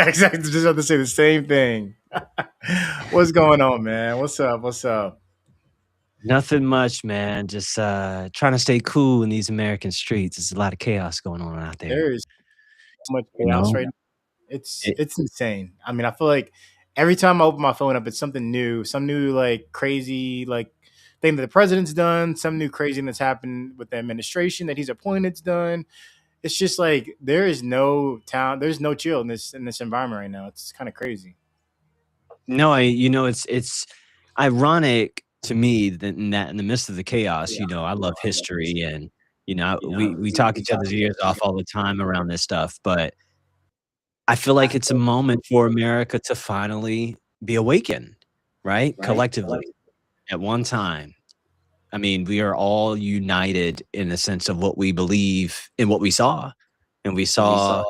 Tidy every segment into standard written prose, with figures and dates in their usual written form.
exactly. Just about to say the same thing. What's going on, man? What's up? What's up? Nothing much, man. Just trying to stay cool in these American streets. There's a lot of chaos going on out there. There is so much You chaos know, right now. It's it, it's insane. I mean, I feel like every time I open my phone up, it's something new, some new like crazy like thing that the president's done, some new crazy thing that's happened with the administration that he's appointed's done. It's just like there is no town, there's no chill in this environment right now. It's kind of crazy. no, it's ironic to me that in the midst of the chaos, I love history, and we talk each other's ears off all the time around this stuff, but I feel like it's a moment for America to finally be awakened, right? Collectively at one time. I mean, we are all united in the sense of what we believe in what we saw. And we saw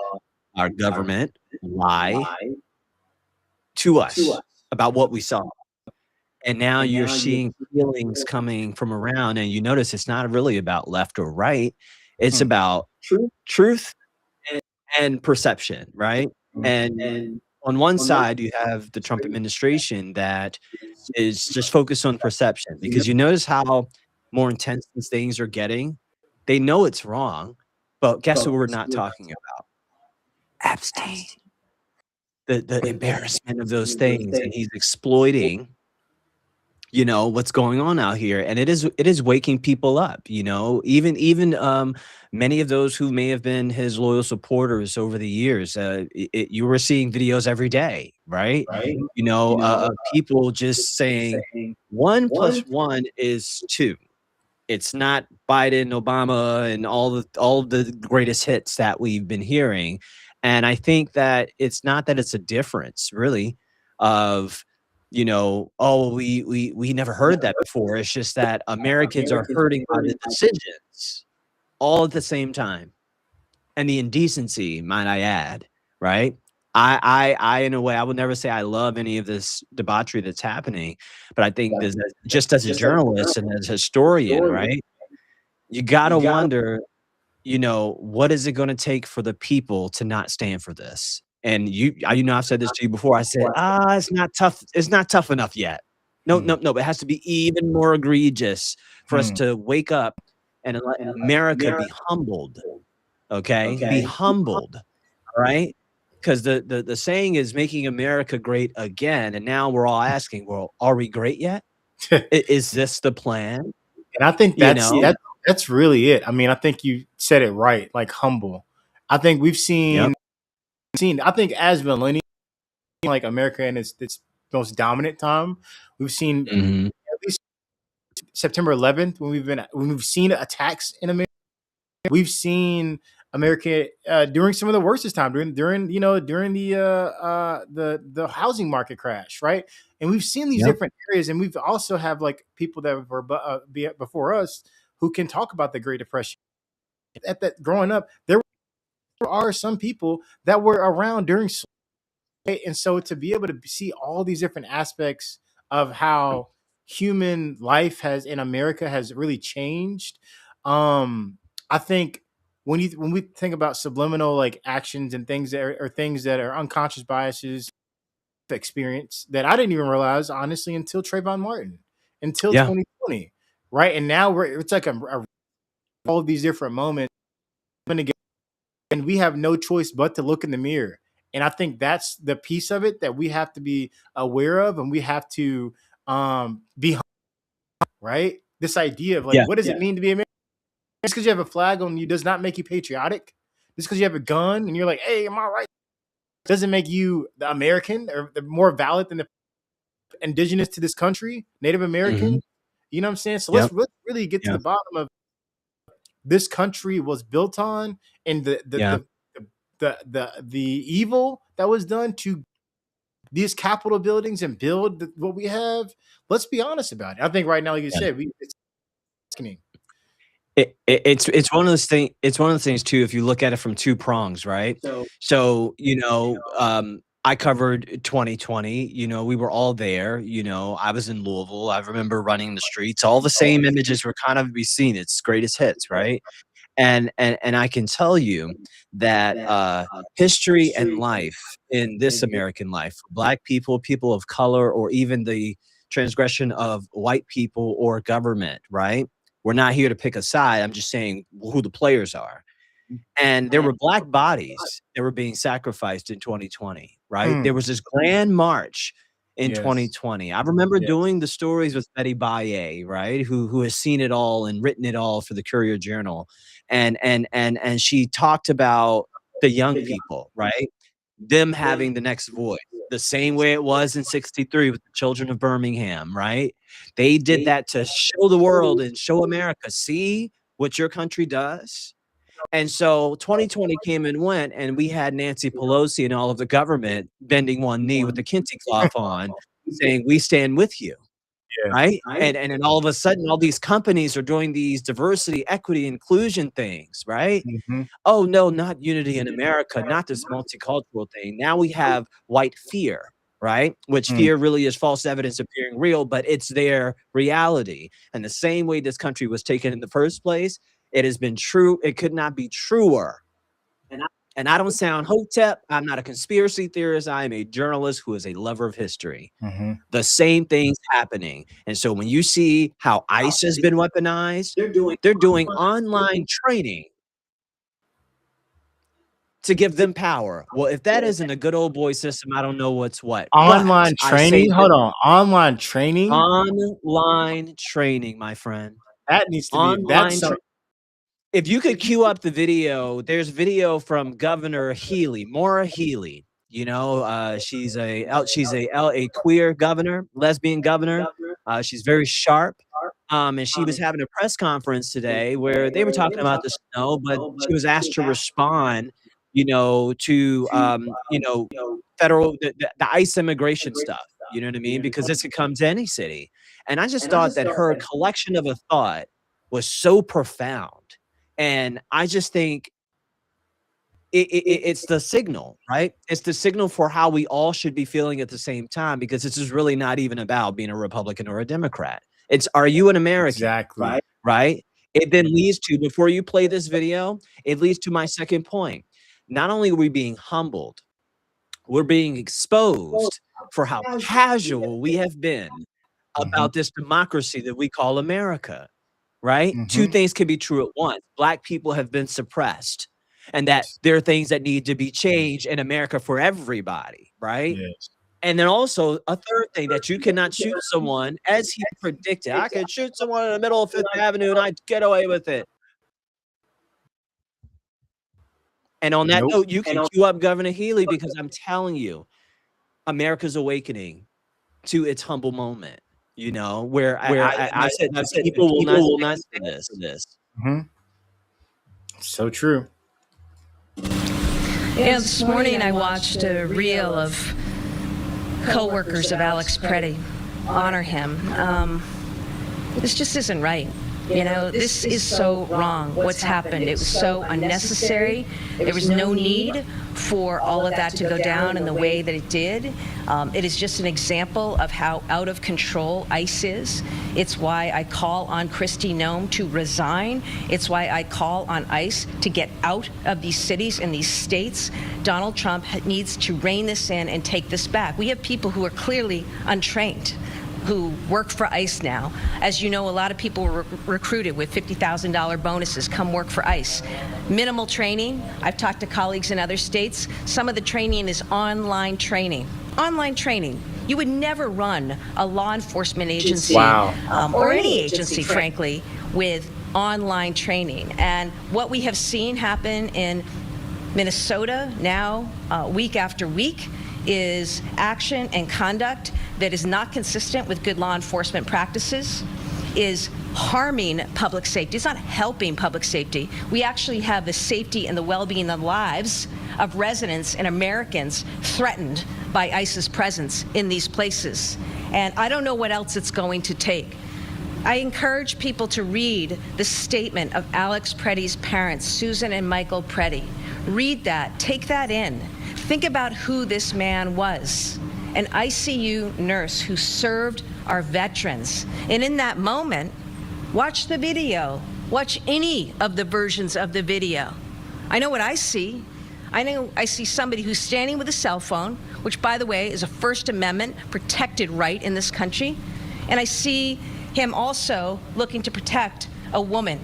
our government lie to us about what we saw. And now you're seeing feelings coming from around, and you notice it's not really about left or right. It's Hmm. about truth and perception, right? And on one side, you have the Trump administration that is just focused on perception, because you notice how more intense these things are getting. They know it's wrong, but guess what we're not talking about? Epstein. The embarrassment of those things, and he's exploiting, what's going on out here, and it is waking people up, even many of those who may have been his loyal supporters over the years. You were seeing videos every day, right? People just saying 1 plus 1 is 2. It's not Biden, Obama, and all the greatest hits that we've been hearing. And I think that it's not that it's a difference really of, oh, we never heard that before. It's just that Americans are hurting by the decisions all at the same time. And the indecency, might I add, right? I in a way, I would never say I love any of this debauchery that's happening, but I think this, just as a journalist and as a historian, right? You gotta wonder, what is it gonna take for the people to not stand for this? And I've said this to you before. I said, it's not tough. It's not tough enough yet. No, Hmm. no, no. It has to be even more egregious for us Hmm. to wake up and let America be humbled. Okay, be humbled. All right, because the saying is making America great again, and now we're all asking, well, are we great yet? Is this the plan? And I think You know? that's really it. I mean, I think you said it right, like humble. I think we've Yep. seen. I think as millennials, like America in its most dominant time, we've seen Mhm. at least September 11th when we've seen attacks in America. We've seen America during some of the worstest time during the housing market crash, right? And we've seen these Yep. different areas, and we've also have like people that were before us who can talk about the Great Depression. At that growing up, there are some people that were around during slavery, and so to be able to see all these different aspects of how human life has in America has really changed. I think when we think about subliminal like actions and things that are things that are unconscious biases experience that I didn't even realize honestly until Trayvon Martin, until Yeah. 2020, right? And now it's like all these different moments coming together, and we have no choice but to look in the mirror. And I think that's the piece of it that we have to be aware of, and we have to be right. This idea of like, Yeah. what does it mean to be American? Just because you have a flag on you does not make you patriotic. Just because you have a gun and you're like, hey, am I right? Doesn't make you the American or the more valid than the indigenous to this country, Native American. Mhm. You know what I'm saying? So Yep. let's really get to Yeah. the bottom of this country was built on and Yeah. the evil that was done to these Capitol buildings and build what we have. Let's be honest about it. I think right now, like you Yeah. said, it's asking. It's one of those things. It's one of the things too, if you look at it from 2 prongs, right? So, I covered 2020, we were all there, I was in Louisville. I remember running the streets. All the same images were kind of be seen. It's greatest hits, right? And I can tell you that history and life in this American life, Black people, people of color, or even the transgression of white people or government, right? We're not here to pick a side. I'm just saying who the players are. And there were Black bodies that were being sacrificed in 2020, right? There Mm. was this grand march in Yes. 2020. I remember Yes. doing the stories with Betty Baye, right? Who has seen it all and written it all for the Courier Journal. And she talked about the young people, right? Them having the next voice. The same way it was in 63 with the children of Birmingham, right? They did that to show the world and show America, see what your country does. And so 2020 came and went, and we had Nancy Pelosi and all of the government bending one knee with the kente cloth on, saying, "We stand with you." Yeah. Right? And then all of a sudden, all these companies are doing these diversity, equity, inclusion things, right? Mhm. Oh, no, not unity in America, not this multicultural thing. Now we have white fear, right? Which Mm. fear really is false evidence appearing real, but it's their reality. And the same way this country was taken in the first place, it has been true. It could not be truer. And I don't sound hotep. I'm not a conspiracy theorist. I am a journalist who is a lover of history. Mhm. The same thing's happening. And so when you see how ICE has been weaponized, they're doing online training to give them power. Well, if that isn't a good old boy system, I don't know what's what. But Online I say training? this, Hold on. Online training? online training, my friend. That needs to be that's Online some If you could queue up the video, there's video from Governor Healy, Maura Healy. You know, she's a queer governor, lesbian governor. She's very sharp. And she was having a press conference today where they were talking about the snow, but she was asked to respond, to federal the ICE immigration stuff. You know what I mean? Because this could come to any city. And I just thought that her collection of a thought was so profound. And I just think it's the signal, right? It's the signal for how we all should be feeling at the same time, because this is really not even about being a Republican or a Democrat. It's, are you an American? exactly. Right? It then leads to, before you play this video, it leads to my second point. Not only are we being humbled, we're being exposed for how casual we have been Mhm. about this democracy that we call America. Right? Two Mhm. things can be true at once. Black people have been suppressed, and that Yes. there are things that need to be changed in America for everybody, right? Yes. And then also a third thing, that you cannot shoot someone as he predicted. I could shoot someone in the middle of Fifth Avenue and I'd get away with it. And on that Nope. note, you can queue up Governor Healy, because I'm telling you, America's awakening to its humble moment, where I've said that people will not stand for this. Mhm. So true. Yeah, this morning I watched a reel of co-workers of Alex Preddy honor him. This just isn't right. This is so wrong, what's happened. It was so unnecessary. There was no need for all of that to go down in the way that it did. It is just an example of how out of control ICE is. It's why I call on Kristi Noem to resign. It's why I call on ICE to get out of these cities and these states. Donald Trump needs to rein this in and take this back. We have people who are clearly untrained, who work for ICE now. As you know, a lot of people were recruited with $50,000 bonuses, come work for ICE. Minimal training. I've talked to colleagues in other states. Some of the training is online training. Online training. You would never run a law enforcement agency, Wow. Or any agency, frankly, with online training. And what we have seen happen in Minnesota now, week after week, is action and conduct that is not consistent with good law enforcement practices, is harming public safety. It's not helping public safety. We actually have the safety and the well-being and lives of residents and Americans threatened by ICE's presence in these places. And I don't know what else it's going to take. I encourage people to read the statement of Alex Preddy's parents, Susan and Michael Preddy. Read that, take that in. Think about who this man was, an ICU nurse who served our veterans. And in that moment, watch the video. Watch any of the versions of the video. I know what I see. I know I see somebody who's standing with a cell phone, which, by the way, is a First Amendment protected right in this country. And I see him also looking to protect a woman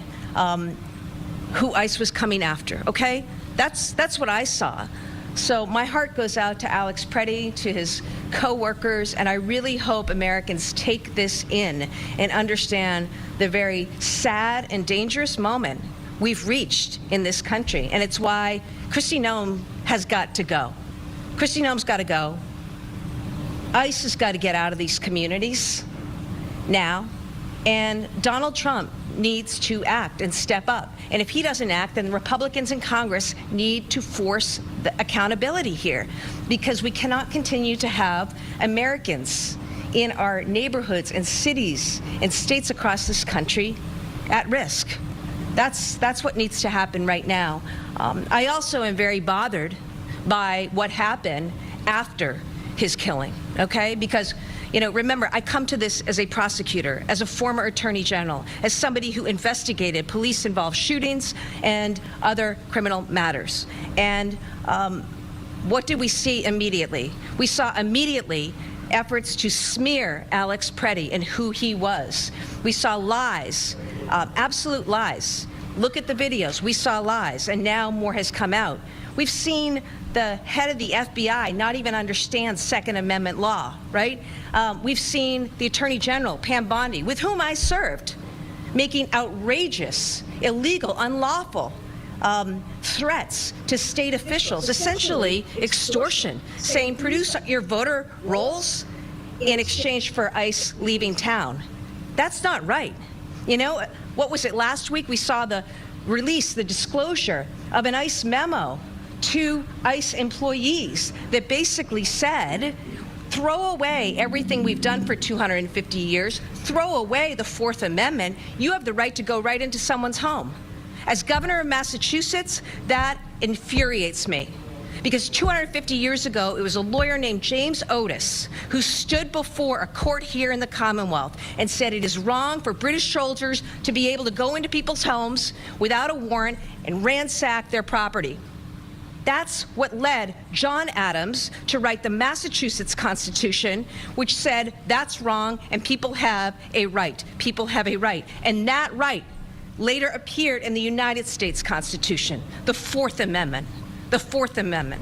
who ICE was coming after, okay? That's what I saw. So my heart goes out to Alex Preddy, to his co-workers, and I really hope Americans take this in and understand the very sad and dangerous moment we've reached in this country. And it's why Kristi Noem has got to go. Kristi Noem's got to go. ICE has got to get out of these communities now. And Donald Trump needs to act and step up. And if he doesn't act, then Republicans in Congress need to force the accountability here, because we cannot continue to have Americans in our neighborhoods and cities and states across this country at risk. That's what needs to happen right now. I also am very bothered by what happened after his killing, okay? Because, you know, remember, I come to this as a prosecutor, as a former attorney general, as somebody who investigated police-involved shootings and other criminal matters. And what did we see immediately? We saw immediately efforts to smear Alex Preddy and who he was. We saw lies, absolute lies. Look at the videos. We saw lies, and now more has come out. We've seen the head of the FBI not even understand Second Amendment law, right? We've seen the Attorney General, Pam Bondi, with whom I served, making outrageous, illegal, unlawful threats to state officials, essentially extortion, saying produce your voter rolls in exchange for ICE leaving town. That's not right. You know, what was it last week? We saw the release, the disclosure of an ICE memo to ICE employees that basically said, throw away everything we've done for 250 years, throw away the Fourth Amendment. You have the right to go right into someone's home. As governor of Massachusetts, that infuriates me. Because 250 years ago, it was a lawyer named James Otis who stood before a court here in the Commonwealth and said it is wrong for British soldiers to be able to go into people's homes without a warrant and ransack their property. That's what led John Adams to write the Massachusetts Constitution, which said that's wrong and people have a right. People have a right. And that right later appeared in the United States Constitution, the Fourth Amendment. The Fourth Amendment.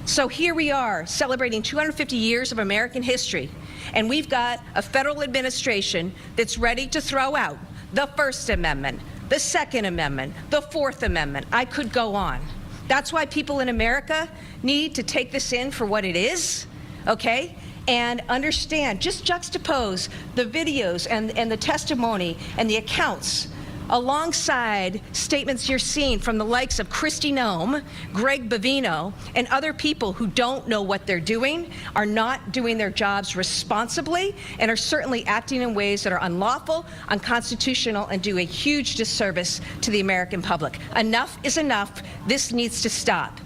So here we are celebrating 250 years of American history, and we've got a federal administration that's ready to throw out the First Amendment, the Second Amendment, the Fourth Amendment. I could go on. That's why people in America need to take this in for what it is, okay? And understand, just juxtapose the videos and the testimony and the accounts alongside statements you're seeing from the likes of Kristi Noem, Greg Bavino, and other people who don't know what they're doing, are not doing their jobs responsibly, and are certainly acting in ways that are unlawful, unconstitutional, and do a huge disservice to the American public. Enough is enough. This needs to stop.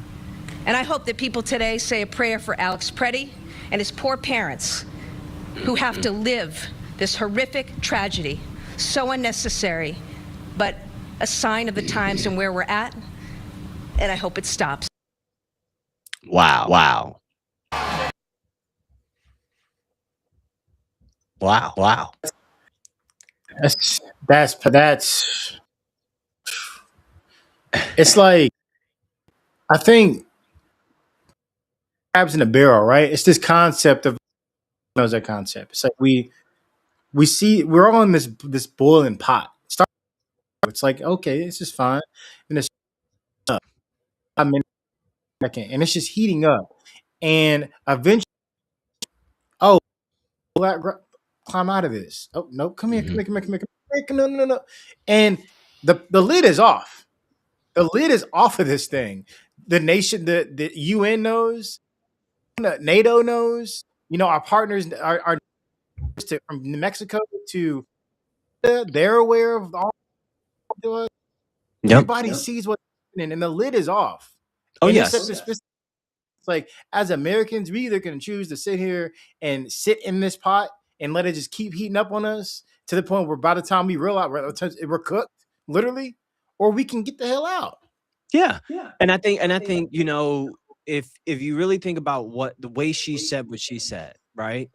And I hope that people today say a prayer for Alex Preddy and his poor parents who have to live this horrific tragedy, so unnecessary, but a sign of the times and where we're at, and I hope it stops. Wow. Wow. Wow. Wow. That's it's like, I think crabs in a barrel, right? It's this concept of, knows that concept. It's like we see we're all in this boiling pot. It's like, okay, this is fine, and it's up. I mean, and it's just heating up, and eventually, oh, climb out of this. Oh no, come here, come here, come here, come here, come here, no, no, no, no, and the lid is off. The lid is off of this thing. The nation, the UN knows, NATO knows. You know, our partners are from Mexico to, they're aware of all. Yep. Everybody sees what's happening, and the lid is off. Oh, And yes. it's like, as Americans, we either can choose to sit here and sit in this pot and let it just keep heating up on us to the point where by the time we realize we're cooked, literally, or we can get the hell out. Yeah. And I think, you know, if you really think about what the way she said what she said, right?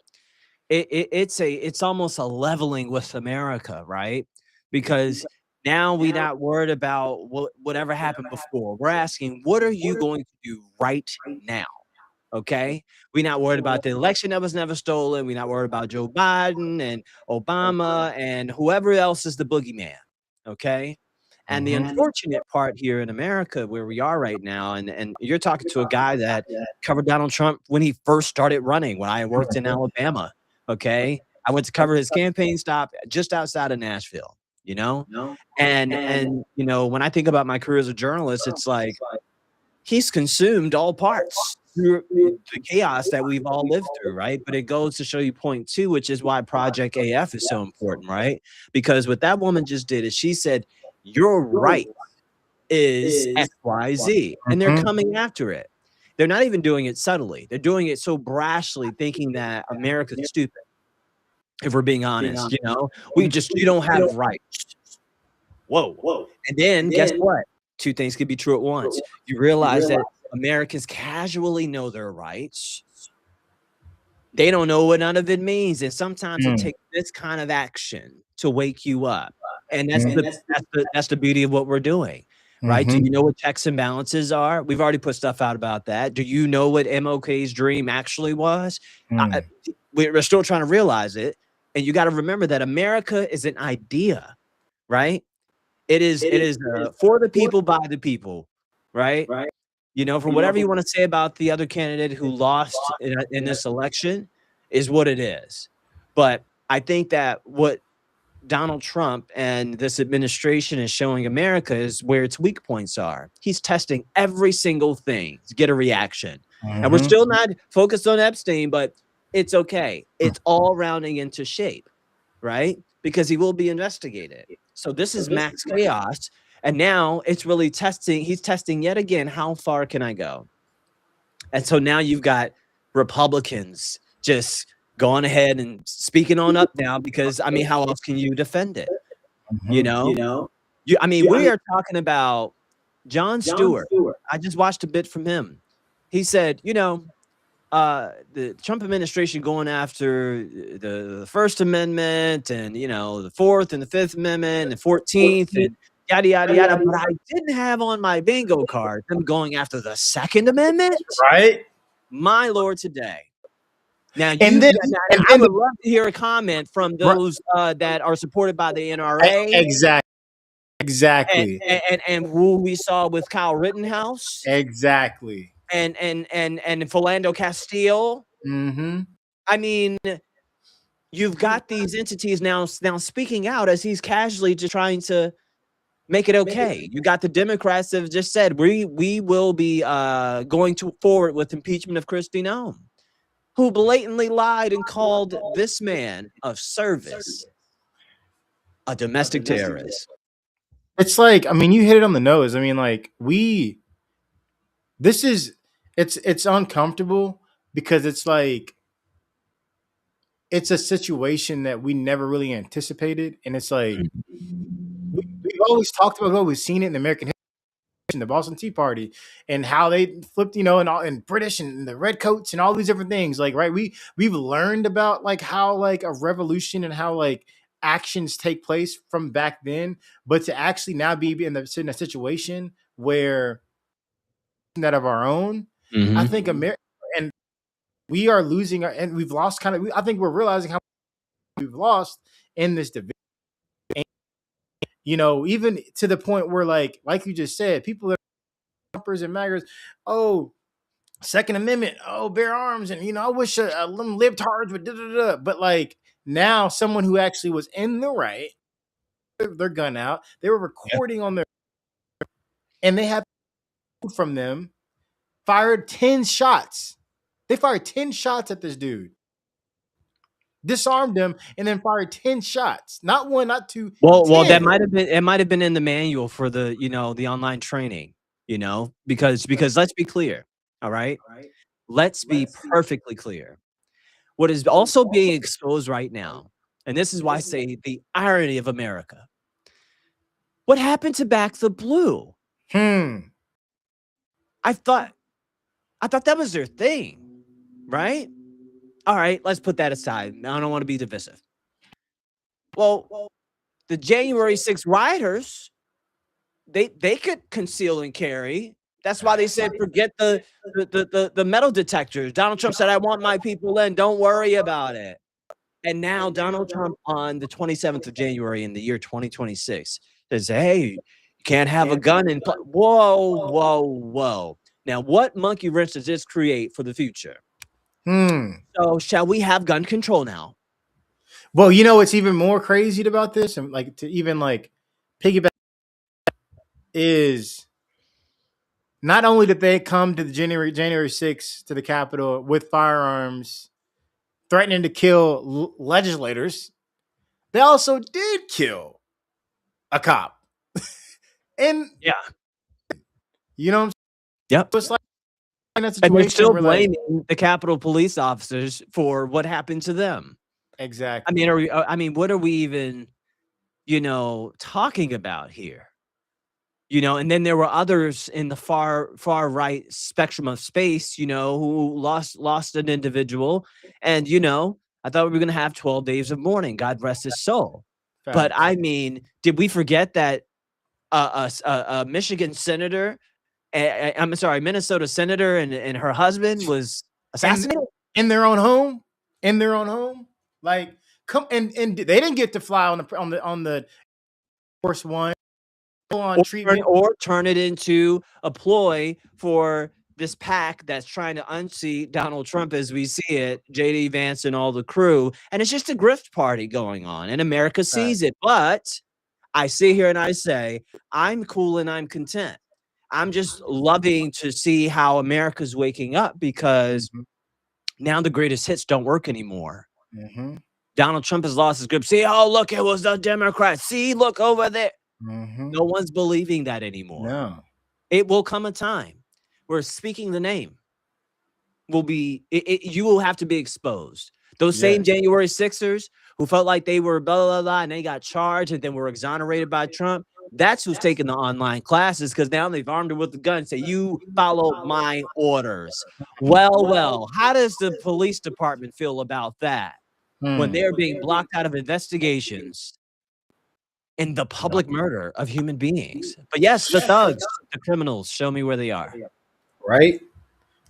It's almost a leveling with America, right? Because now we're not worried about whatever happened before. We're asking, what are you going to do right now? Okay. We're not worried about the election that was never stolen. We're not worried about Joe Biden and Obama and whoever else is the boogeyman. Okay. And the unfortunate part here in America, where we are right now, and you're talking to a guy that covered Donald Trump when he first started running, when I worked in Alabama. Okay. I went to cover his campaign stop just outside of Nashville, you know? And you know, when I think about my career as a journalist, it's like he's consumed all parts through the chaos that we've all lived through, right? But it goes to show you point two, which is why Project AF is so important, right? Because what that woman just did is she said, your right is XYZ, and they're coming after it. They're not even doing it subtly. They're doing it so brashly, thinking that America's stupid. If we're being honest, you know, you don't have rights. Whoa. And then guess what? Two things could be true at once. You realize that Americans casually know their rights. They don't know what none of it means. And sometimes it takes this kind of action to wake you up. And that's the beauty of what we're doing. Right? Do you know what checks and balances are? We've already put stuff out about that. Do you know what MLK's dream actually was? We're still trying to realize it. And you got to remember that America is an idea, right? It is for the people, by the people, right? You know, for whatever you want to say about the other candidate who lost in this election is what it is. But I think that what Donald Trump and this administration is showing America is where its weak points are. He's testing every single thing to get a reaction. And we're still not focused on Epstein, but it's okay. It's all rounding into shape, right? Because he will be investigated. So this is max chaos. And now it's really testing. He's testing yet again, how far can I go? And so now you've got Republicans just going ahead and speaking on up now, because I mean, how else can you defend it? You know, we are talking about Jon Stewart. I just watched a bit from him. He said, you know, the Trump administration going after the First Amendment and, you know, the Fourth and the Fifth Amendment and the 14th and yada, yada, yada. But I didn't have on my bingo card them going after the Second Amendment. Right. My Lord, today. Now, I would love to hear a comment from those that are supported by the NRA. Exactly. And who we saw with Kyle Rittenhouse. Exactly. And Philando Castile. I mean, you've got these entities now speaking out as he's casually just trying to make it okay. You got the Democrats that have just said we will be going forward with impeachment of Kristi Noem, who blatantly lied and called this man of service a domestic terrorist. It's like, I mean, you hit it on the nose. I mean, like it's uncomfortable because it's like, it's a situation that we never really anticipated. And it's like, we've always talked about, we've seen it in American history, in the Boston Tea Party, and how they flipped, you know, and British and the redcoats and all these different things. Like, right. We've learned about like how like a revolution and how like actions take place from back then, but to actually now be in a situation where that of our own, I think America, and we are losing and we've lost I think we're realizing how we've lost in this division. And, you know, even to the point where like you just said, people that are Trumpers and maggers, oh, Second Amendment, oh, bear arms, and you know, I wish them libtards would da-da-da. But like now, someone who actually was in the right, their gun out, they were recording on their, and they have from them fired 10 shots. They fired 10 shots at this dude, disarmed him, and then fired 10 shots. Not one, not two. Well, that might have been in the manual for the, you know, the online training, you know, because let's be clear. All right. Let's be perfectly clear. What is also being exposed right now, and this is why I say the irony of America. What happened to Back the Blue? I thought that was their thing, right? All right, let's put that aside. I don't want to be divisive. Well, the January 6th rioters, they could conceal and carry. That's why they said forget the metal detectors. Donald Trump said, I want my people in. Don't worry about it. And now Donald Trump on the 27th of January in the year 2026 says, hey, you can't have a gun in whoa, whoa, whoa. Now, what monkey wrench does this create for the future? So shall we have gun control now? Well, you know what's even more crazy about this, and like to even like piggyback, is not only did they come to the January 6th to the Capitol with firearms, threatening to kill legislators, they also did kill a cop. And yeah, you know what I'm saying? Yep. It's like in that And situation they're still where, blaming the Capitol police officers for what happened to them. Exactly. I mean, what are we even, talking about here? And then there were others in the far right spectrum of space, who lost an individual. And, I thought we were going to have 12 days of mourning. God rest his soul. Fact. But I mean, did we forget that a Michigan senator, I'm sorry, Minnesota senator and her husband was assassinated in their own home? In their own home? Like, come and they didn't get to fly on the Force One. Or turn it into a ploy for this pack that's trying to unseat Donald Trump as we see it, JD Vance and all the crew. And it's just a grift party going on, and America sees it. But I sit here and I say, I'm cool and I'm content. I'm just loving to see how America's waking up, because now the greatest hits don't work anymore. Donald Trump has lost his grip. See, oh, look, it was the Democrats. See, look over there. No one's believing that anymore. No. It will come a time where speaking the name will be, you will have to be exposed. Those same January 6ers who felt like they were blah, blah, blah, and they got charged and then were exonerated by Trump, that's who's taking the online classes, because now they've armed her with the gun and say, you follow my orders. Well, how does the police department feel about that when they're being blocked out of investigations in the public murder of human beings? But yes, the thugs, the criminals, show me where they are. Right?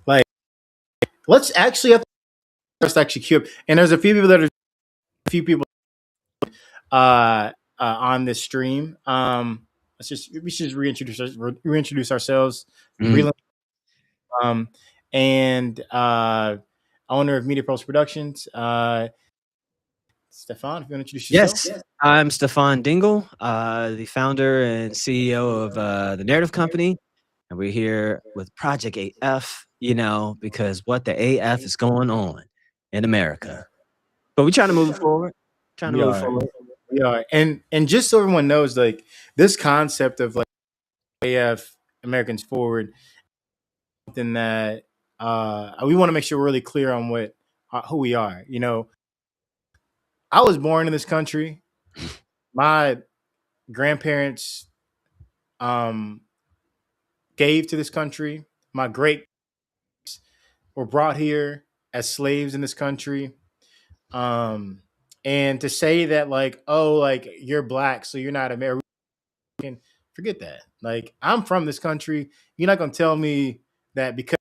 Like, let's actually queue up. And there's a few people on this stream. We should just reintroduce ourselves. And owner of Media Pulse Productions. Stefan, if you want to introduce yourself. Yes, I'm Stefan Dingle, the founder and CEO of the Narrative Company, and we're here with Project AF. Because what the AF is going on in America, but we're trying to move forward. We are, and just so everyone knows, like, this concept of like AF, Americans Forward, something that we want to make sure we're really clear on who we are. I was born in this country. My grandparents gave to this country. My great were brought here as slaves in this country. And to say that, like, oh, like, you're black, so you're not American, forget that. Like, I'm from this country. You're not gonna tell me that because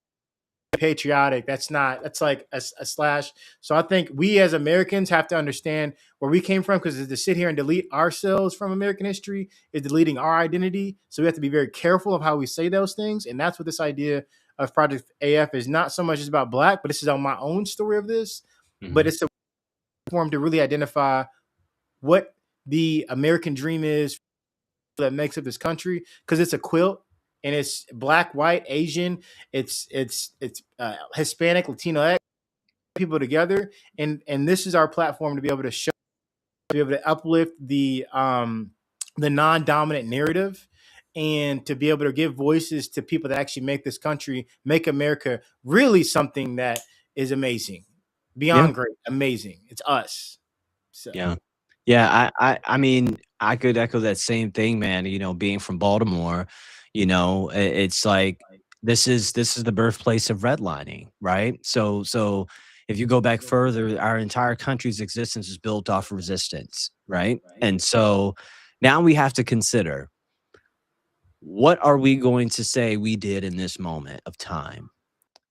patriotic, that's like a slash. So I think we as Americans have to understand where we came from, because to sit here and delete ourselves from American history is deleting our identity. So we have to be very careful of how we say those things. And that's what this idea of Project AF is. Not so much just about black, but this is on my own story of this. But it's a form to really identify what the American dream is that makes up this country, because it's a quilt. And it's black, white, Asian, it's Hispanic, Latino, people together, and this is our platform to be able to show, to be able to uplift the non-dominant narrative, and to be able to give voices to people that actually make this country, make America really something that is amazing, beyond great, amazing. It's us. So. Yeah. Yeah, I mean, I could echo that same thing, man. Being from Baltimore, it's like this is the birthplace of redlining, right? So if you go back further, our entire country's existence is built off of resistance, right? And so now we have to consider, what are we going to say we did in this moment of time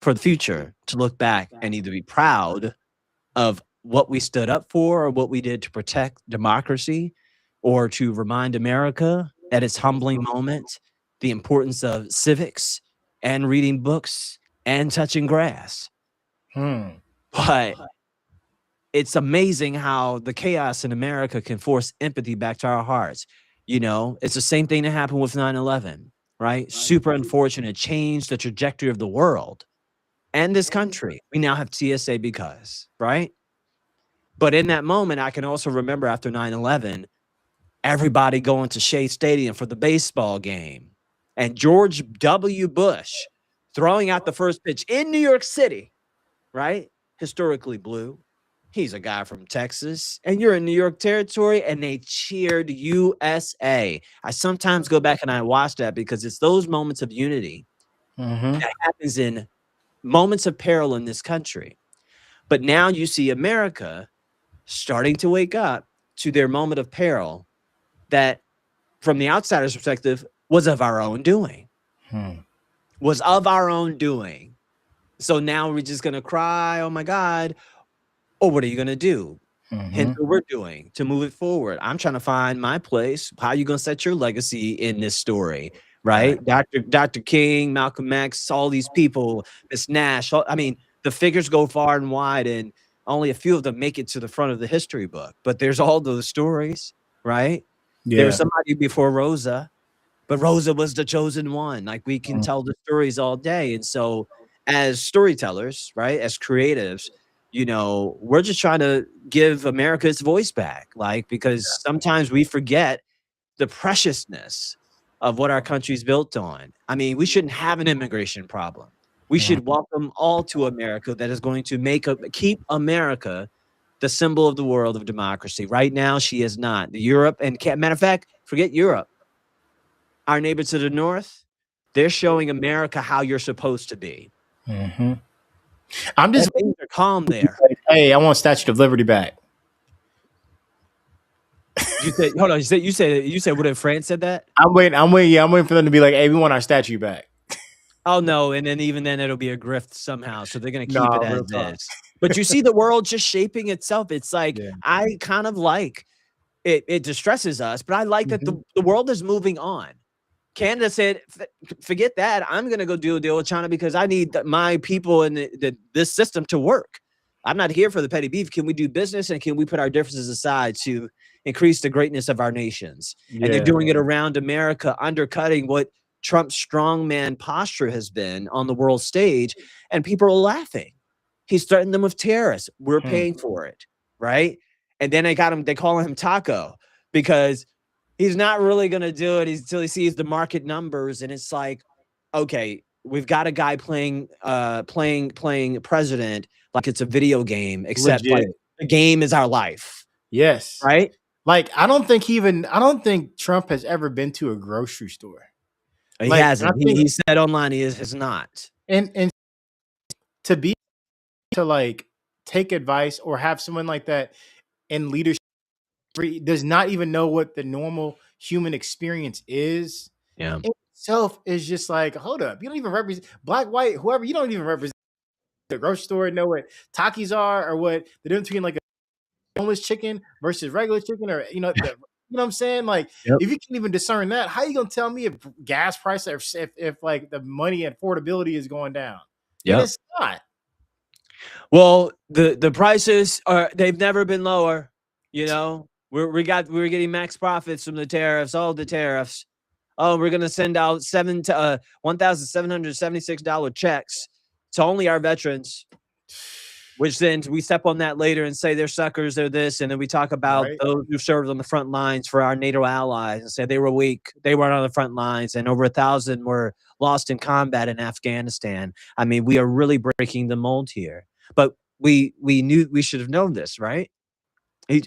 for the future, to look back and either be proud of what we stood up for or what we did to protect democracy, or to remind America at its humbling moment the importance of civics and reading books and touching grass. Hmm. But it's amazing how the chaos in America can force empathy back to our hearts. It's the same thing that happened with 9/11, right? Super unfortunate, changed the trajectory of the world and this country. We now have TSA because, right? But in that moment, I can also remember after 9/11, everybody going to Shea Stadium for the baseball game, and George W. Bush throwing out the first pitch in New York City, right? Historically blue. He's a guy from Texas, and you're in New York territory, and they cheered USA. I sometimes go back and I watch that because it's those moments of unity Mm-hmm. that happens in moments of peril in this country. But now you see America starting to wake up to their moment of peril that, from the outsider's perspective, was of our own doing. Hmm. Was of our own doing. So now we're just going to cry, oh my God. Or what are you going to do? Hence Mm-hmm. what we're doing to move it forward. I'm trying to find my place. How are you going to set your legacy in this story? Right. Right? Dr. King, Malcolm X, all these people, Miss Nash. I mean, the figures go far and wide, and only a few of them make it to the front of the history book. But there's all those stories, right? There was Yeah. somebody before Rosa, but Rosa was the chosen one. Like, we can Mm. tell the stories all day. And so, as storytellers, right, as creatives, we're just trying to give America its voice back. Like, because sometimes we forget the preciousness of what our country's built on. I mean, we shouldn't have an immigration problem. We Mm. should welcome all to America that is going to keep America the symbol of the world of democracy. Right now, she is not. Europe, and matter of fact, forget Europe. Our neighbor to the north, they're showing America how you're supposed to be. Mm-hmm. I'm And just things are calm there. like, hey, I want Statue of Liberty back. You said, hold on. You said, what if France said that? I'm waiting. I'm waiting. Yeah, I'm waiting for them to be like, hey, we want our statue back. Oh no, and then even then it'll be a grift somehow. So they're gonna keep it No, as real talk. is. But you see the world just shaping itself. It's like, Yeah. I kind of like it. It distresses us, but I like that Mhm. the world is moving on. Canada said, forget that. I'm going to go do a deal with China because I need my people in this system to work. I'm not here for the petty beef. Can we do business, and can we put our differences aside to increase the greatness of our nations? And they're Yeah. doing it around America, undercutting what Trump's strongman posture has been on the world stage, and people are laughing. He's threatened them with tariffs. We're Hmm. paying for it, right? And then they call him Taco because he's not really going to do it until he sees the market numbers. And it's like, okay, we've got a guy playing president like it's a video game, except like Legit. the game is our life, Yes. right? Like, I don't think Trump has ever been to a grocery store. He Like, I hasn't. think, He said online he has not. and to be to like take advice or have someone like that in leadership does not even know what the normal human experience is. Yeah. Itself is just like, hold up, you don't even represent black, white, whoever. You don't even represent the grocery store. Know what Takis are, or what the difference between like a boneless chicken versus regular chicken, or what I'm saying. Like, Yep. if you can't even discern that, how you gonna tell me if gas prices, if like the money and affordability is going down? And Yep. it's not. Well, the prices they've never been lower. We're getting max profits from the tariffs, all the tariffs. Oh, we're gonna send out $1,776 checks to only our veterans, which then we step on that later and say they're suckers, they're this, and then we talk about Right. those who served on the front lines for our NATO allies and say they were weak, they weren't on the front lines, and over 1,000 were lost in combat in Afghanistan. I mean, we are really breaking the mold here. But we should have known this, right?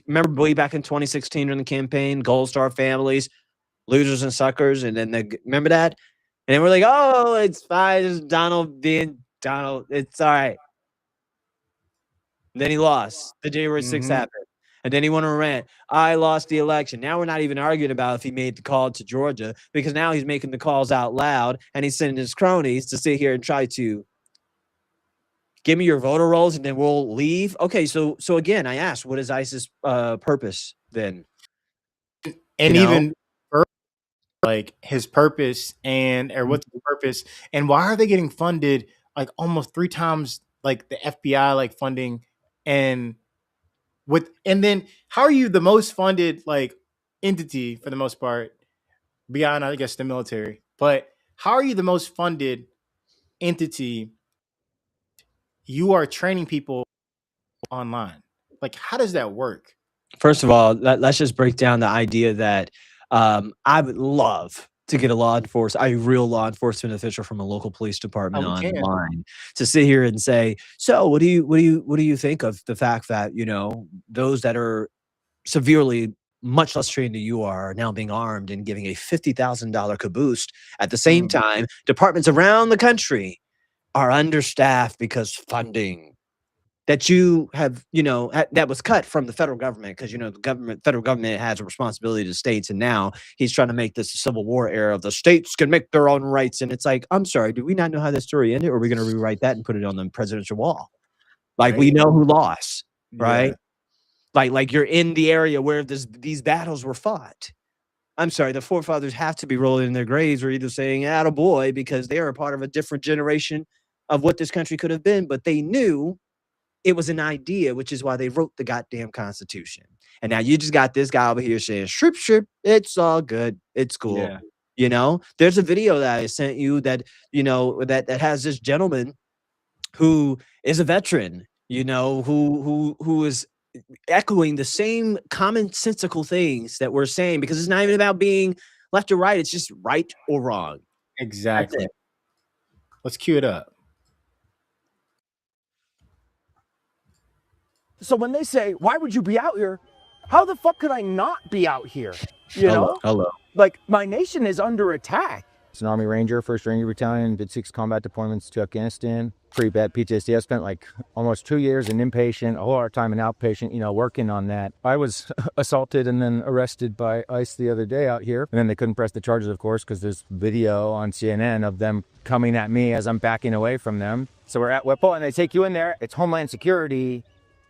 Remember way back in 2016 during the campaign, Gold Star families, losers and suckers, and then remember that? And then we're like, oh, it's fine, it's Donald being Donald, it's all right. And then he lost. The January 6th happened. And then he went on a rant. I lost the election. Now we're not even arguing about if he made the call to Georgia, because now he's making the calls out loud and he's sending his cronies to sit here and try to give me your voter rolls and then we'll leave. Okay, so again, I asked, what is ISIS purpose then? And even like his purpose or what's the purpose, and why are they getting funded like almost 3 times like the FBI like funding, and then how are you the most funded like entity for the most part beyond I guess the military, but how are you the most funded entity? You are training people online. Like, how does that work? First of all, let's just break down the idea that I would love to get a real law enforcement official from a local police department online to sit here and say, so what do you think of the fact that, those that are severely much less trained than you are now being armed and giving a $50,000 caboose at the same time departments around the country are understaffed because funding that you have, that was cut from the federal government because, the federal government has a responsibility to states. And now he's trying to make this a Civil War era of the states can make their own rights. And it's like, I'm sorry, do we not know how that story ended? Or are we going to rewrite that and put it on the presidential wall? Like, we know who lost, right? Yeah. Like you're in the area where these battles were fought. I'm sorry, the forefathers have to be rolling in their graves or either saying, attaboy, because they are a part of a different generation of what this country could have been. But they knew it was an idea, which is why they wrote the goddamn Constitution. And now you just got this guy over here saying, shrimp, it's all good. It's cool. Yeah. There's a video that I sent you that, that has this gentleman who is a veteran, who is echoing the same commonsensical things that we're saying, because it's not even about being left or right. It's just right or wrong. Exactly. Let's cue it up. So when they say, why would you be out here? How the fuck could I not be out here? You know? Hello. Like, my nation is under attack. It's an Army Ranger, 1st Ranger Battalion, did 6 combat deployments to Afghanistan. Pretty bad PTSD. I spent like almost 2 years in inpatient, a whole lot of time in outpatient, working on that. I was assaulted and then arrested by ICE the other day out here. And then they couldn't press the charges, of course, because there's video on CNN of them coming at me as I'm backing away from them. So we're at Whipple and they take you in there. It's Homeland Security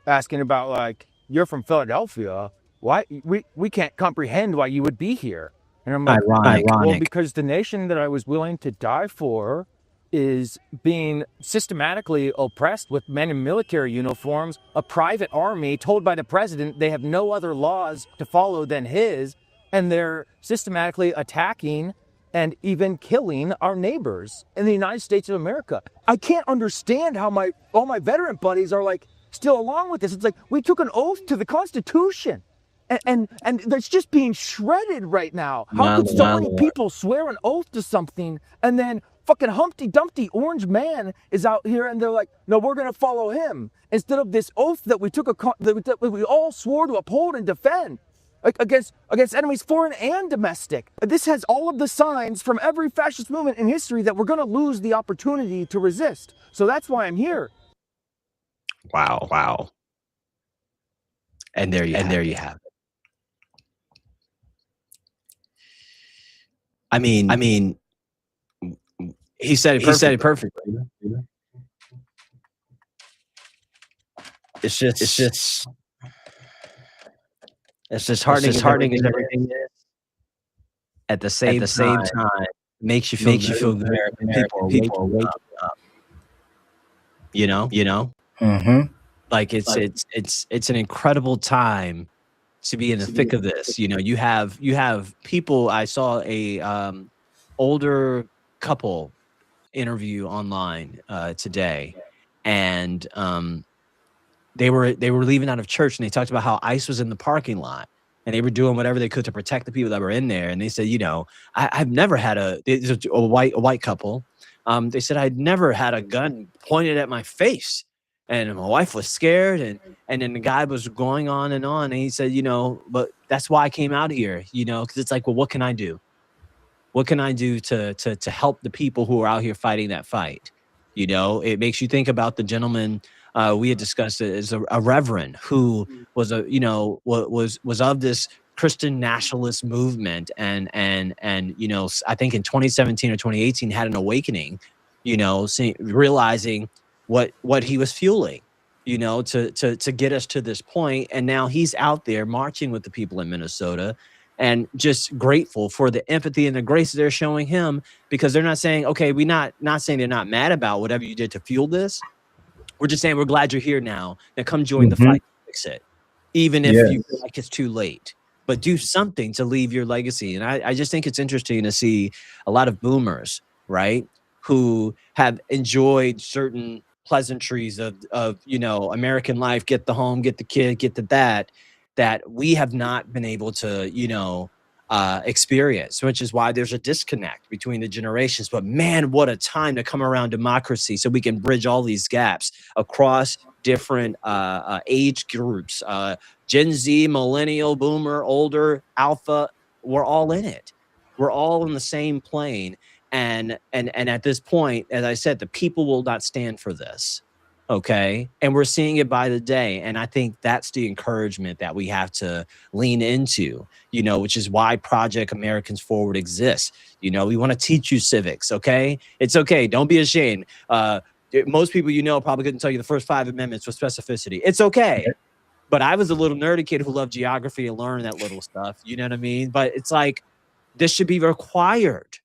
asking about, like, you're from Philadelphia. Why? We can't comprehend why you would be here. And I'm like, ironic. Well, because the nation that I was willing to die for is being systematically oppressed with men in military uniforms, a private army told by the president they have no other laws to follow than his, and they're systematically attacking and even killing our neighbors in the United States of America. I can't understand how all my veteran buddies are like still along with this. It's like we took an oath to the Constitution. And that's just being shredded right now. How could so many people swear an oath to something and then fucking Humpty Dumpty orange man is out here and they're like, no, we're going to follow him instead of this oath that we took that we all swore to uphold and defend against enemies foreign and domestic. This has all of the signs from every fascist movement in history that we're going to lose the opportunity to resist. So that's why I'm here. Wow. And there you have it. I mean, he said it perfectly. It's just heartening as everything is. At the same time, makes you feel good. People are waking up. You know. Mm-hmm. Like it's an incredible time to be in the thick of this. You have people. I saw a older couple interview online today, and they were leaving out of church, and they talked about how ICE was in the parking lot, and they were doing whatever they could to protect the people that were in there. And they said, I've never had a white couple. They said I'd never had a gun pointed at my face. And my wife was scared, and then the guy was going on, and he said, but that's why I came out here, because it's like, well, what can I do? What can I do to help the people who are out here fighting that fight? It makes you think about the gentleman we had discussed it as a reverend who was was of this Christian nationalist movement, and I think in 2017 or 2018 had an awakening, realizing what he was fueling, to get us to this point, and now he's out there marching with the people in Minnesota, and just grateful for the empathy and the grace they're showing him, because they're not saying, okay, we not saying they're not mad about whatever you did to fuel this. We're just saying we're glad you're here now. Now come join the fight to fix it, even if you feel like it's too late. But do something to leave your legacy. And I just think it's interesting to see a lot of boomers, right, who have enjoyed certain pleasantries of American life, get the home, get the kid, get the that we have not been able to experience, which is why there's a disconnect between the generations. But man, what a time to come around democracy, so we can bridge all these gaps across different age groups, Gen Z, millennial, boomer, older, alpha. We're all in it. We're all on the same plane. And at this point, as I said, the people will not stand for this. Okay. And we're seeing it by the day. And I think that's the encouragement that we have to lean into, which is why Project Americans Forward exists. We want to teach you civics. Okay. It's okay. Don't be ashamed. Most people, probably couldn't tell you the first 5 amendments with specificity. It's okay. But I was a little nerdy kid who loved geography and learned that little stuff. You know what I mean? But it's like, this should be required.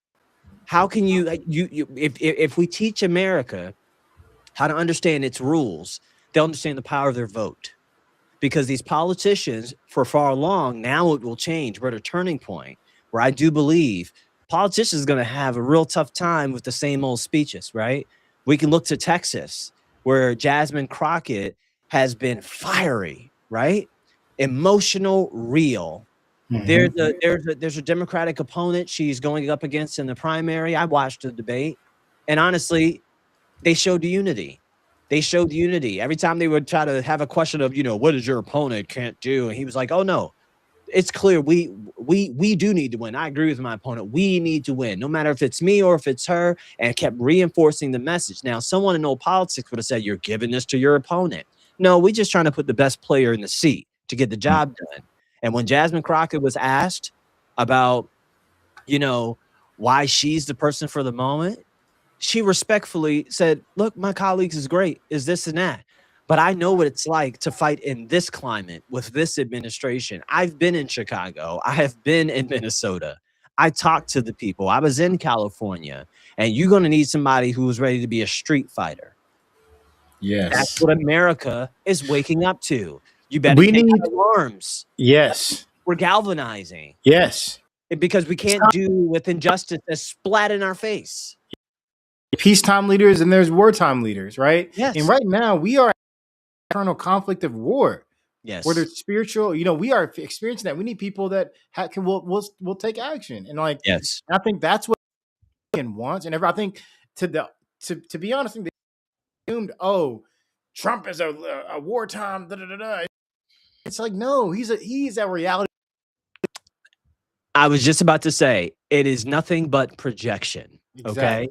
How can if we teach America how to understand its rules, they'll understand the power of their vote. Because these politicians, for far long, now it will change. We're at a turning point where I do believe politicians are going to have a real tough time with the same old speeches, right? We can look to Texas, where Jasmine Crockett has been fiery, right? Emotional, real. There's a Democratic opponent she's going up against in the primary. I watched the debate, and honestly, they showed unity. They showed unity. Every time they would try to have a question of, what does your opponent can't do? And he was like, oh, no, it's clear. We do need to win. I agree with my opponent. We need to win, no matter if it's me or if it's her, and kept reinforcing the message. Now, someone in old politics would have said, you're giving this to your opponent. No, we're just trying to put the best player in the seat to get the job done. And when Jasmine Crockett was asked about, why she's the person for the moment, she respectfully said, look, my colleagues is great, is this and that. But I know what it's like to fight in this climate with this administration. I've been in Chicago. I have been in Minnesota. I talked to the people. I was in California. And you're going to need somebody who's ready to be a street fighter. Yes. That's what America is waking up to. You better take out alarms. Yes. We're galvanizing. Yes. Because we can't do with injustice that's splat in our face. Peacetime leaders and there's wartime leaders, right? Yes. And right now we are in eternal conflict of war. Yes. Whether it's spiritual, we are experiencing that. We need people that will take action. And yes, I think that's what wants. And I think to be honest, they assumed, oh, Trump is a wartime. Da, da, da, da. It's like, no, he's a reality. I was just about to say, it is nothing but projection. Exactly. Okay.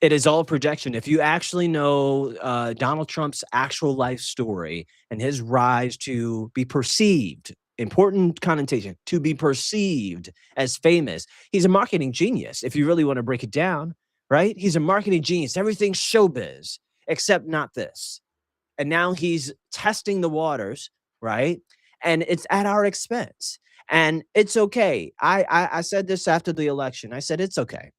It is all projection. If you actually know Donald Trump's actual life story and his rise to be perceived, important connotation, to be perceived as famous, he's a marketing genius. If you really want to break it down, right? He's a marketing genius. Everything's showbiz, except not this. And now he's testing the waters, right? And it's at our expense. And it's okay. I said this after the election. I said, it's okay.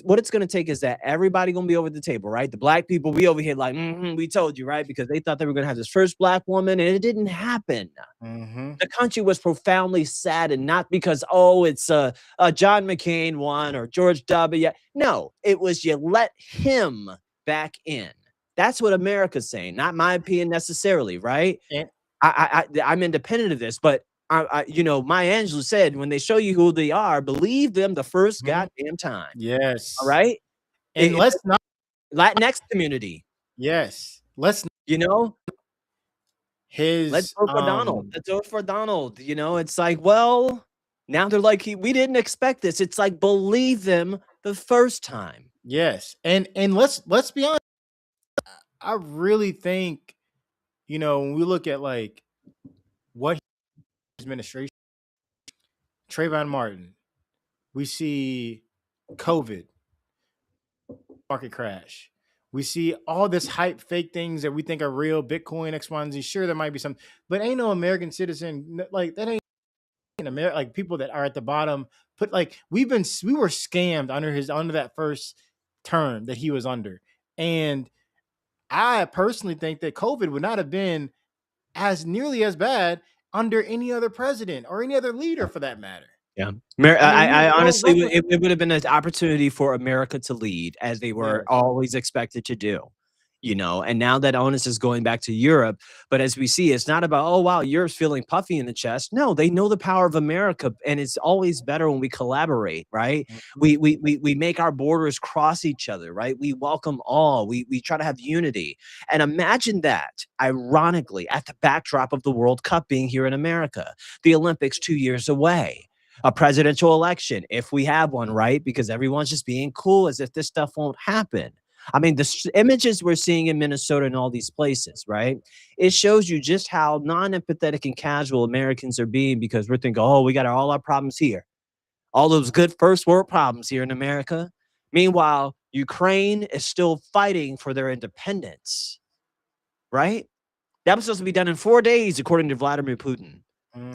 What it's going to take is that everybody going to be over the table, right? The black people, we over here like, we told you, right? Because they thought they were going to have this first black woman, and it didn't happen. The country was profoundly saddened, not because, it's John McCain won or George W. No, it was you let him back in. That's what America's saying, not my opinion necessarily, right? And I'm independent of this, but Maya Angelou said, when they show you who they are, believe them the first goddamn time. Yes. All right. And let's not Latinx community. Yes. Let's You know, let's his vote for Donald. Let's vote for Donald. You know, it's like, well, now they're like, we didn't expect this. It's like, believe them the first time. yes, and let's be honest. I really think, when we look at like what his administration, Trayvon Martin, we see COVID, market crash. We see all this hype, fake things that we think are real, Bitcoin, X, Y, and Z. Sure, there might be some, but ain't no American citizen like that. Ain't in America. Like people that are at the bottom, put like we were scammed under that first term that he was under, and I personally think that COVID would not have been as nearly as bad under any other president or any other leader for that matter. Yeah. I mean, I honestly, rough with it would have been an opportunity for America to lead as they were yes. always expected to do. You know, and now that onus is going back to Europe. But as we see, it's not about, oh, wow, Europe's feeling puffy in the chest. No, they know the power of America. And it's always better when we collaborate, right? We make our borders cross each other, right? We welcome all. We try to have unity. And imagine that, ironically, at the backdrop of the World Cup being here in America, the Olympics 2 years away, a presidential election, if we have one, right? Because everyone's just being cool as if this stuff won't happen. I mean, the images we're seeing in Minnesota and all these places, right? It shows you just how non-empathetic and casual Americans are being because we're thinking, oh, we got all our problems here. All those good first world problems here in America. Meanwhile, Ukraine is still fighting for their independence, right? That was supposed to be done in 4 days, according to Vladimir Putin.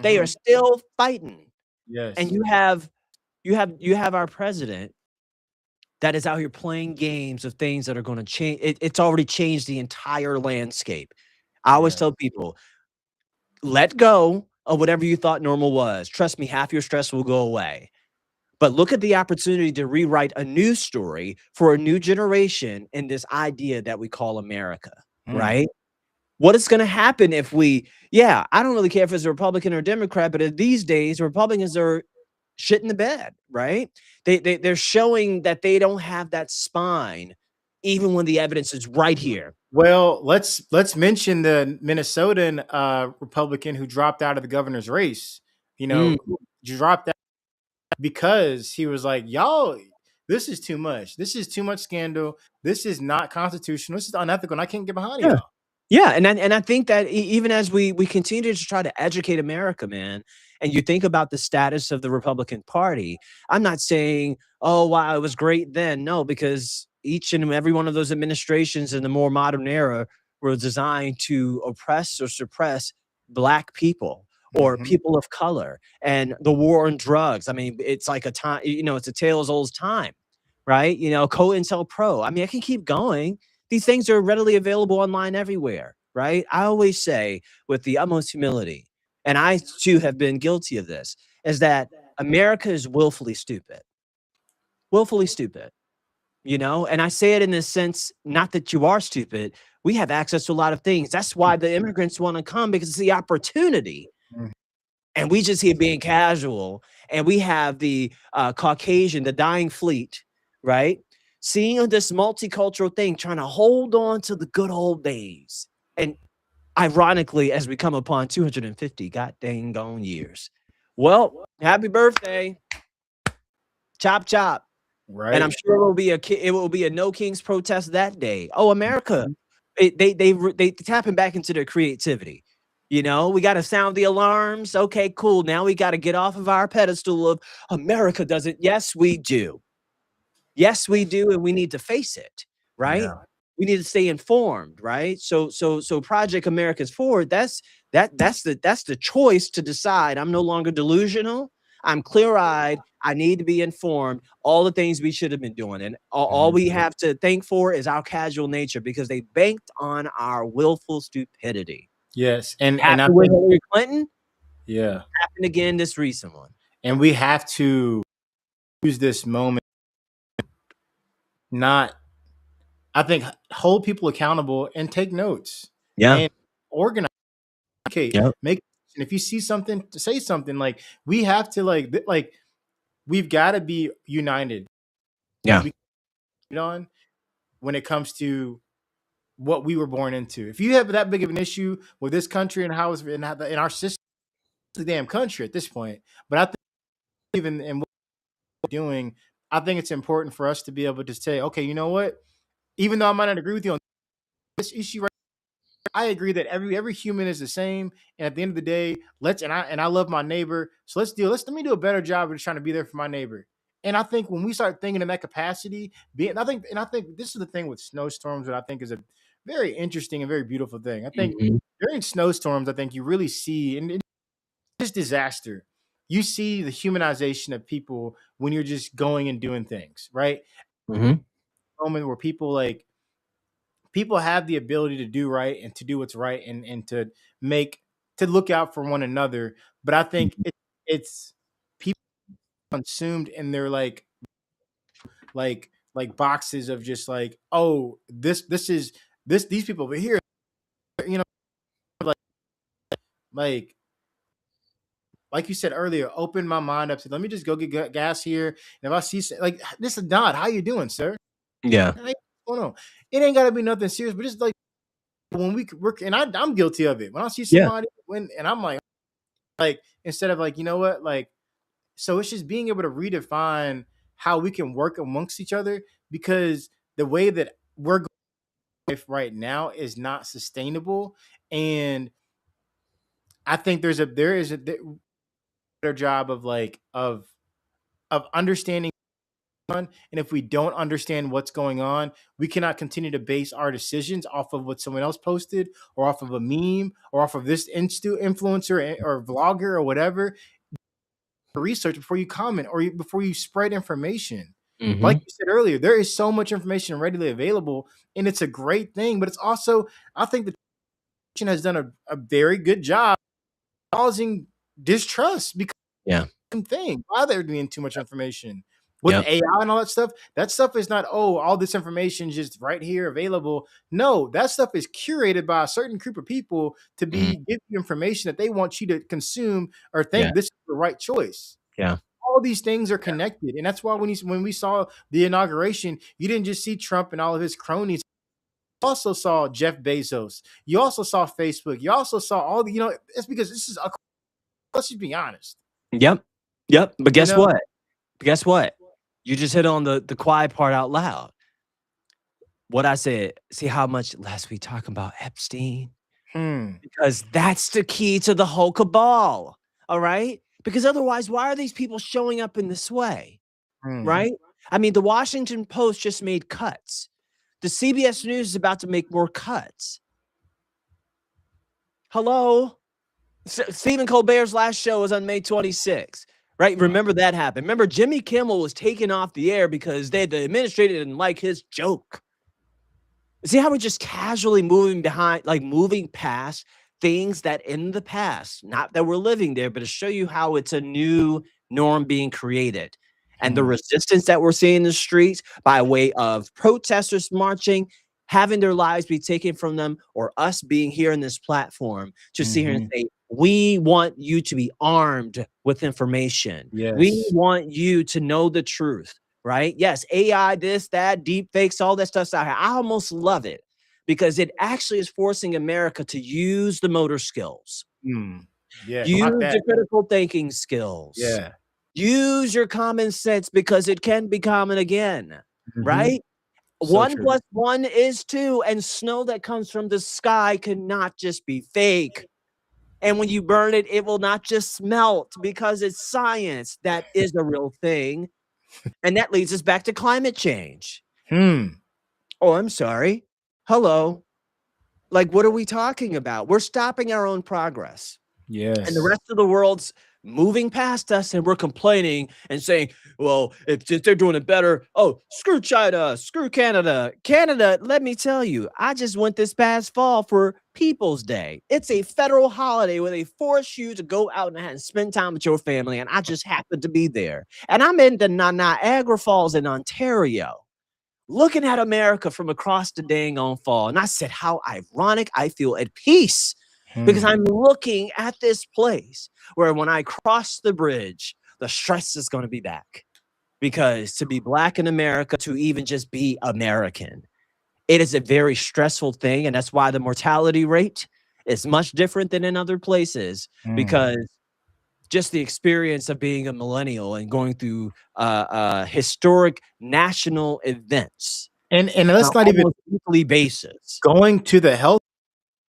They are still fighting. Yes. And you have our president that is out here playing games of things that are going to change. It's already changed the entire landscape. I always tell people, let go of whatever you thought normal was. Trust me, half your stress will go away. But look at the opportunity to rewrite a new story for a new generation in this idea that we call America, right? What is going to happen if I don't really care if it's a Republican or a Democrat, but these days, Republicans are shit in the bed, right? They're showing that they don't have that spine, even when the evidence is right here. Well, let's mention the Minnesotan Republican who dropped out of the governor's race. Who dropped out because he was like, "Y'all, this is too much. This is too much scandal. This is not constitutional. This is unethical, and I can't get behind y'all." Yeah, and I think that even as we continue to try to educate America, man, and you think about the status of the Republican Party, I'm not saying, oh, wow, it was great then. No, because each and every one of those administrations in the more modern era were designed to oppress or suppress Black people or people of color. And the war on drugs, I mean, it's like a time, it's a tale as old as time, right? COINTELPRO. I mean, I can keep going. These things are readily available online everywhere, right? I always say with the utmost humility, and I too have been guilty of this, is that America is willfully stupid. Willfully stupid, and I say it in this sense, not that you are stupid. We have access to a lot of things. That's why the immigrants want to come, because it's the opportunity. And we just here being casual, and we have the Caucasian, the dying fleet, right? Seeing this multicultural thing, trying to hold on to the good old days. And ironically, as we come upon 250 god dang gone years. Well, happy birthday. Chop, chop. Right. And I'm sure it will be a no kings protest that day. Oh, America. They tapping back into their creativity. We got to sound the alarms. Okay, cool. Now we got to get off of our pedestal of America doesn't. Yes, we do. Yes, we do, and we need to face it, right? Yeah. We need to stay informed, right? So Project America's Forward, that's the choice to decide. I'm no longer delusional. I'm clear-eyed. I need to be informed. All the things we should have been doing, and all we have to thank for is our casual nature, because they banked on our willful stupidity. Yes, and happened with Hillary Clinton. Yeah, happened again this recent one. And we have to use this moment. I think hold people accountable and take notes. Yeah, and organize. Okay, make. And if you see something, to say something. Like we have to like we've got to be united. Yeah. On when it comes to what we were born into. If you have that big of an issue with this country and how it's in our system, it's the damn country at this point. But I think even in what we're doing, I think it's important for us to be able to say, okay, you know what? Even though I might not agree with you on this issue right, I agree that every human is the same. And at the end of the day, I love my neighbor. So let me do a better job of trying to be there for my neighbor. And I think when we start thinking in that capacity, I think this is the thing with snowstorms that I think is a very interesting and very beautiful thing. I think Mhm. during snowstorms, I think you really see and this disaster, you see the humanization of people when you're just going and doing things, right? Mhm. Moment where people have the ability to do right and to do what's right and to make to look out for one another. But I think it's people consumed in their like boxes of just like, oh, this is this these people over here, you know, like like like you said earlier, open my mind up to let me just go get gas here. And if I see like this is Don, how you doing, sir? Yeah. Hey, what's going on? It ain't gotta be nothing serious, but just like when we work, and I'm guilty of it. When I see Yeah. somebody when and I'm like instead of like, you know what, like so it's just being able to redefine how we can work amongst each other because the way that we're going life right now is not sustainable. And I think there is a better job of understanding on. And if we don't understand what's going on, we cannot continue to base our decisions off of what someone else posted or off of a meme or off of this influencer or vlogger or whatever. Research before you comment or before you spread information. Like Mhm. you said earlier, there is so much information readily available, and it's a great thing. But it's also, I think the nation has done a very good job causing distrust because Yeah. thing why there being too much information with Yep. AI and all that stuff. That stuff is not, oh, all this information is just right here available. No, that stuff is curated by a certain group of people to Mhm. be give you information that they want you to consume or Yeah. think this is the right choice. Yeah. All these things are connected, and that's why when we saw the inauguration, you didn't just see Trump and all of his cronies. You also saw Jeff Bezos. You also saw Facebook. You also saw all the, it's because this is a, let's just be honest. Yep. Yep. But You guess know, what? Guess what? You just hit on the quiet part out loud. What I said, see how much less we talk about Epstein? hmm, Because that's the key to the whole cabal. All right? Because otherwise, why are these people showing up in this way? hmm, Right? I mean, the Washington Post just made cuts. The CBS News is about to make more cuts. Hello? Stephen Colbert's last show was on May 26th, right? Remember that happened. Remember, Jimmy Kimmel was taken off the air because the administrator didn't like his joke. See how we're just casually moving behind, like moving past things that in the past, not that we're living there, but to show you how it's a new norm being created. And the hmm, resistance that we're seeing in the streets by way of protesters marching, having their lives be taken from them, or us being here in this platform to sit here and hmm. say, we want you to be armed with information. We Yes. want you to know the truth, right? Yes, AI, this, that, deep fakes, all that stuff's out here. I almost love it because it actually is forcing America to use the motor skills, Mm. Yeah, clock use that. the critical thinking skills, Yeah. use your common sense because it can be common again, Mhm. right? So One true. plus one is two, and snow that comes from the sky cannot just be fake. And when you burn it, it will not just melt because it's science. That is a real thing. And that leads us back to climate change. Hmm. Oh, I'm sorry. Hello. Like, what are we talking about? We're stopping our own progress. And the Yes. rest of the world's moving past us and we're complaining and saying, well, if they're doing it better, oh, screw China, screw Canada. Canada, let me tell you, I just went this past fall for People's Day. It's a federal holiday where they force you to go out and spend time with your family. And I just happened to be there. And I'm in the Niagara Falls in Ontario, looking at America from across the dang on fall. And I said, how ironic. I feel at peace because Hmm. I'm looking at this place where when I cross the bridge, the stress is going to be back. Because to be black in America, to even just be American, it is a very stressful thing, and that's why the mortality rate is much different than in other places, because just the experience of being a millennial and going through historic national events And on an let's not even almost weekly basis. going to the health.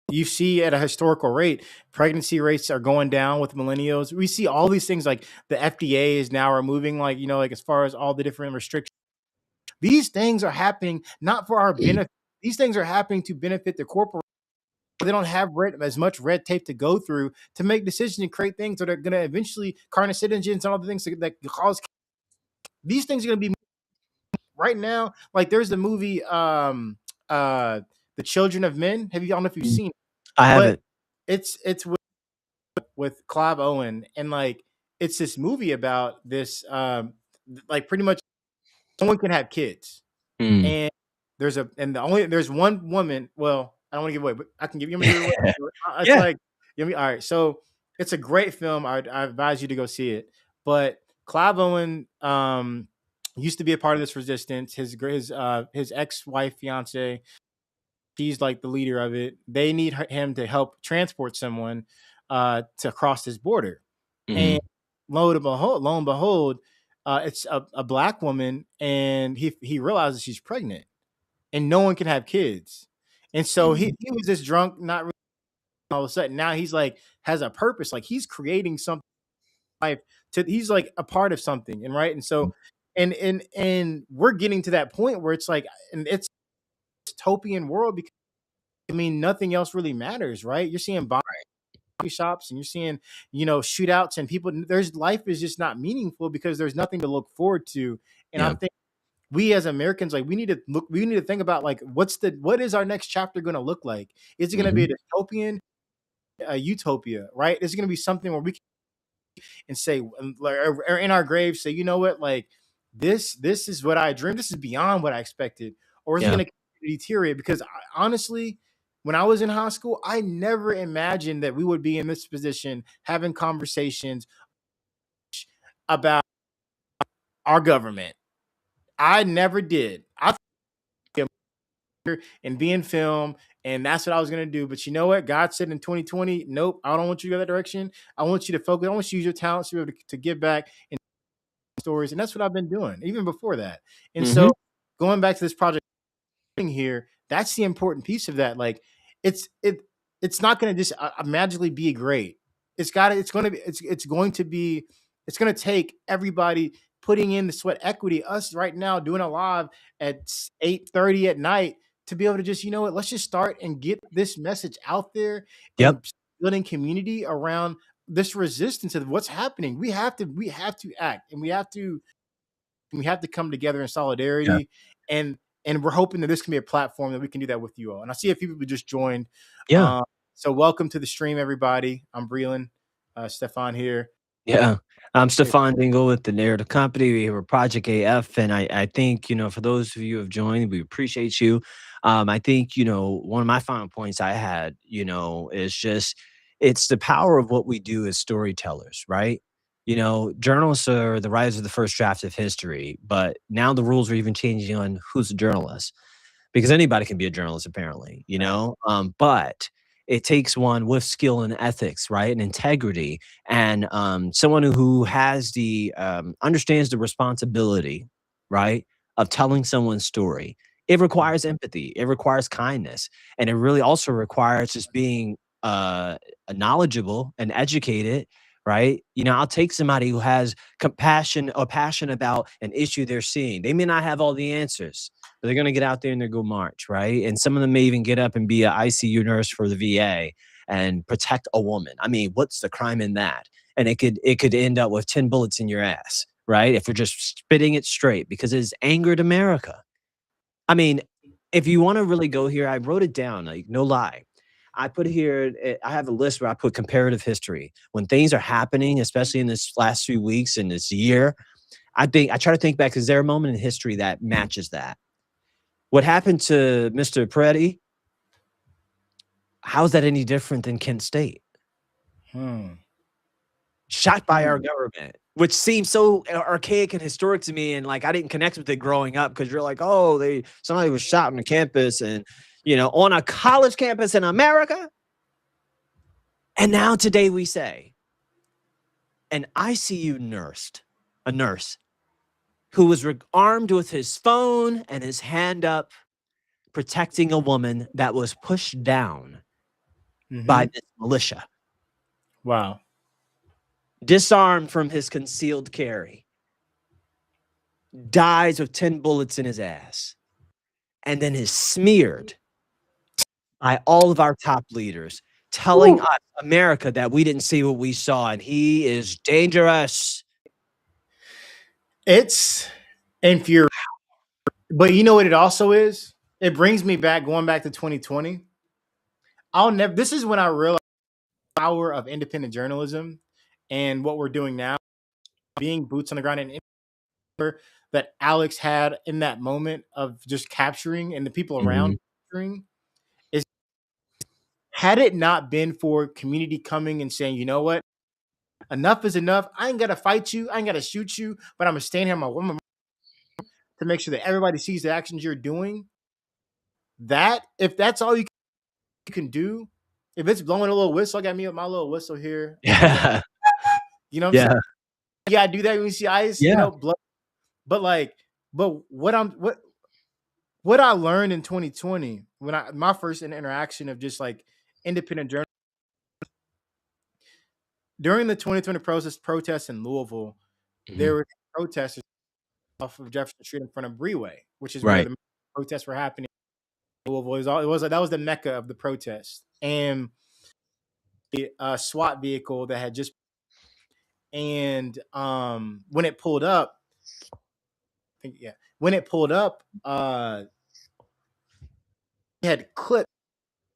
You see at a historical rate, pregnancy rates are going down with millennials. We see all these things like the FDA is now removing, like, like as far as all the different restrictions. These things are happening not for our benefit. These things are happening to benefit the corporate. They don't have as much red tape to go through to make decisions and create things that are going to eventually carcinogens and all the things that cause. These things are going to be right now. Like there's the movie, The Children of Men. I don't know if you've seen it, I but haven't. it's with Clive Owen, and like it's this movie about this, like pretty much someone can have kids, Mm. and there's one woman. Well, I don't want to give away, but I can give you. Want me to give it away? It's Yeah. like, all right. So it's a great film. I advise you to go see it. But Clive Owen used to be a part of this resistance. His ex-wife, fiance, she's like the leader of it. They need him to help transport someone to cross this border, and Mhm. lo and behold, it's a black woman, and he realizes she's pregnant, and no one can have kids, and so he was just drunk, not really. All of a sudden, now he's like has a purpose, like he's creating something life he's like a part of something, and right, and so and we're getting to that point where it's like, and it's a dystopian world because I mean nothing else really matters, right? You're seeing coffee shops and you're seeing shootouts and people. There's life is just not meaningful because there's nothing to look forward to, and I Yeah. think we as Americans, like we need to think about like what is our next chapter going to look like? Is it going to be Mhm. a dystopian, a utopia, right? Is it going to be something where we can and say, or in our graves say, you know what, like this is what I dreamed, this is beyond what I expected, or is it Yeah. going to deteriorate? Because honestly, when I was in high school, I never imagined that we would be in this position having conversations about our government. I never did. I and be in film, and that's what I was gonna do. But you know what? God said in 2020, nope, I don't want you to go that direction. I want you to focus. I want you to use your talents to be able to give back and stories, and that's what I've been doing even before that. And Mhm. so, going back to this project here, that's the important piece of that. Like, it's it it's not going to just magically be great. It's going to be it's going to be it's going to take everybody putting in the sweat equity. Us right now doing a live at 8:30 at night to be able to just, you know what, let's just start and get this message out there Yep. and building community around this resistance of what's happening. We have to act, and we have to come together in Yeah. solidarity, and we're hoping that this can be a platform that we can do that with you all. And I see a few people just joined. Yeah. Um, so welcome to the stream, everybody. I'm Breland, Stefan here. Yeah. I'm Stefan Dingle with the Narrative Company. We have a Project AF, and I think, for those of you who have joined, we appreciate you. I think, one of my final points I had, is just it's the power of what we do as storytellers, right? Journalists are the writers of the first draft of history, but now the rules are even changing on who's a journalist, because anybody can be a journalist apparently, but it takes one with skill and ethics, right, and integrity, and someone who has the understands the responsibility, right, of telling someone's story. It requires empathy, it requires kindness, and it really also requires just being knowledgeable and educated, right? I'll take somebody who has compassion or passion about an issue they're seeing. They may not have all the answers, but they're going to get out there and they're going to march, right? And some of them may even get up and be an ICU nurse for the VA and protect a woman. I mean, what's the crime in that? And it could end up with 10 bullets in your ass, right? If you're just spitting it straight, because it's angered America. I mean, if you want to really go here, I wrote it down, like no lie. I put here, I have a list where I put comparative history. When things are happening, especially in this last few weeks and this year, I try to think back, is there a moment in history that matches that? What happened to Mr. Preddy? How is that any different than Kent State? Hmm. shot by our government, which seems so archaic and historic to me. And like, I didn't connect with it growing up because you're like, oh, somebody was shot on the campus and, on a college campus in America. And now today we say, an ICU nurse, a nurse who was armed with his phone and his hand up, protecting a woman that was pushed down by this militia. Wow. Disarmed from his concealed carry, dies with 10 bullets in his ass, and then is smeared by all of our top leaders, telling us, America, that we didn't see what we saw, and he is dangerous. It's infuriating. But you know what it also is? It brings me back, going back to 2020. This is when I realized the power of independent journalism and what we're doing now, being boots on the ground, and that Alex had in that moment of just capturing and the people around capturing is, had it not been for community coming and saying, you know what, enough is enough. I ain't got to fight you. I ain't got to shoot you, but I'm going to stand here to make sure that everybody sees the actions you're doing. If that's all you can do, if it's blowing a little whistle, I got me with my little whistle here. Yeah. You know what I'm saying? Yeah, I do that when you see ice, blood. But what I learned in 2020, when my first interaction of just like independent journalism, during the 2020 protests in Louisville, there were protesters off of Jefferson Street in front of Breeway, which is where the protests were happening. Louisville, that was the mecca of the protest, and the SWAT vehicle that had just, and when it pulled up, it had clipped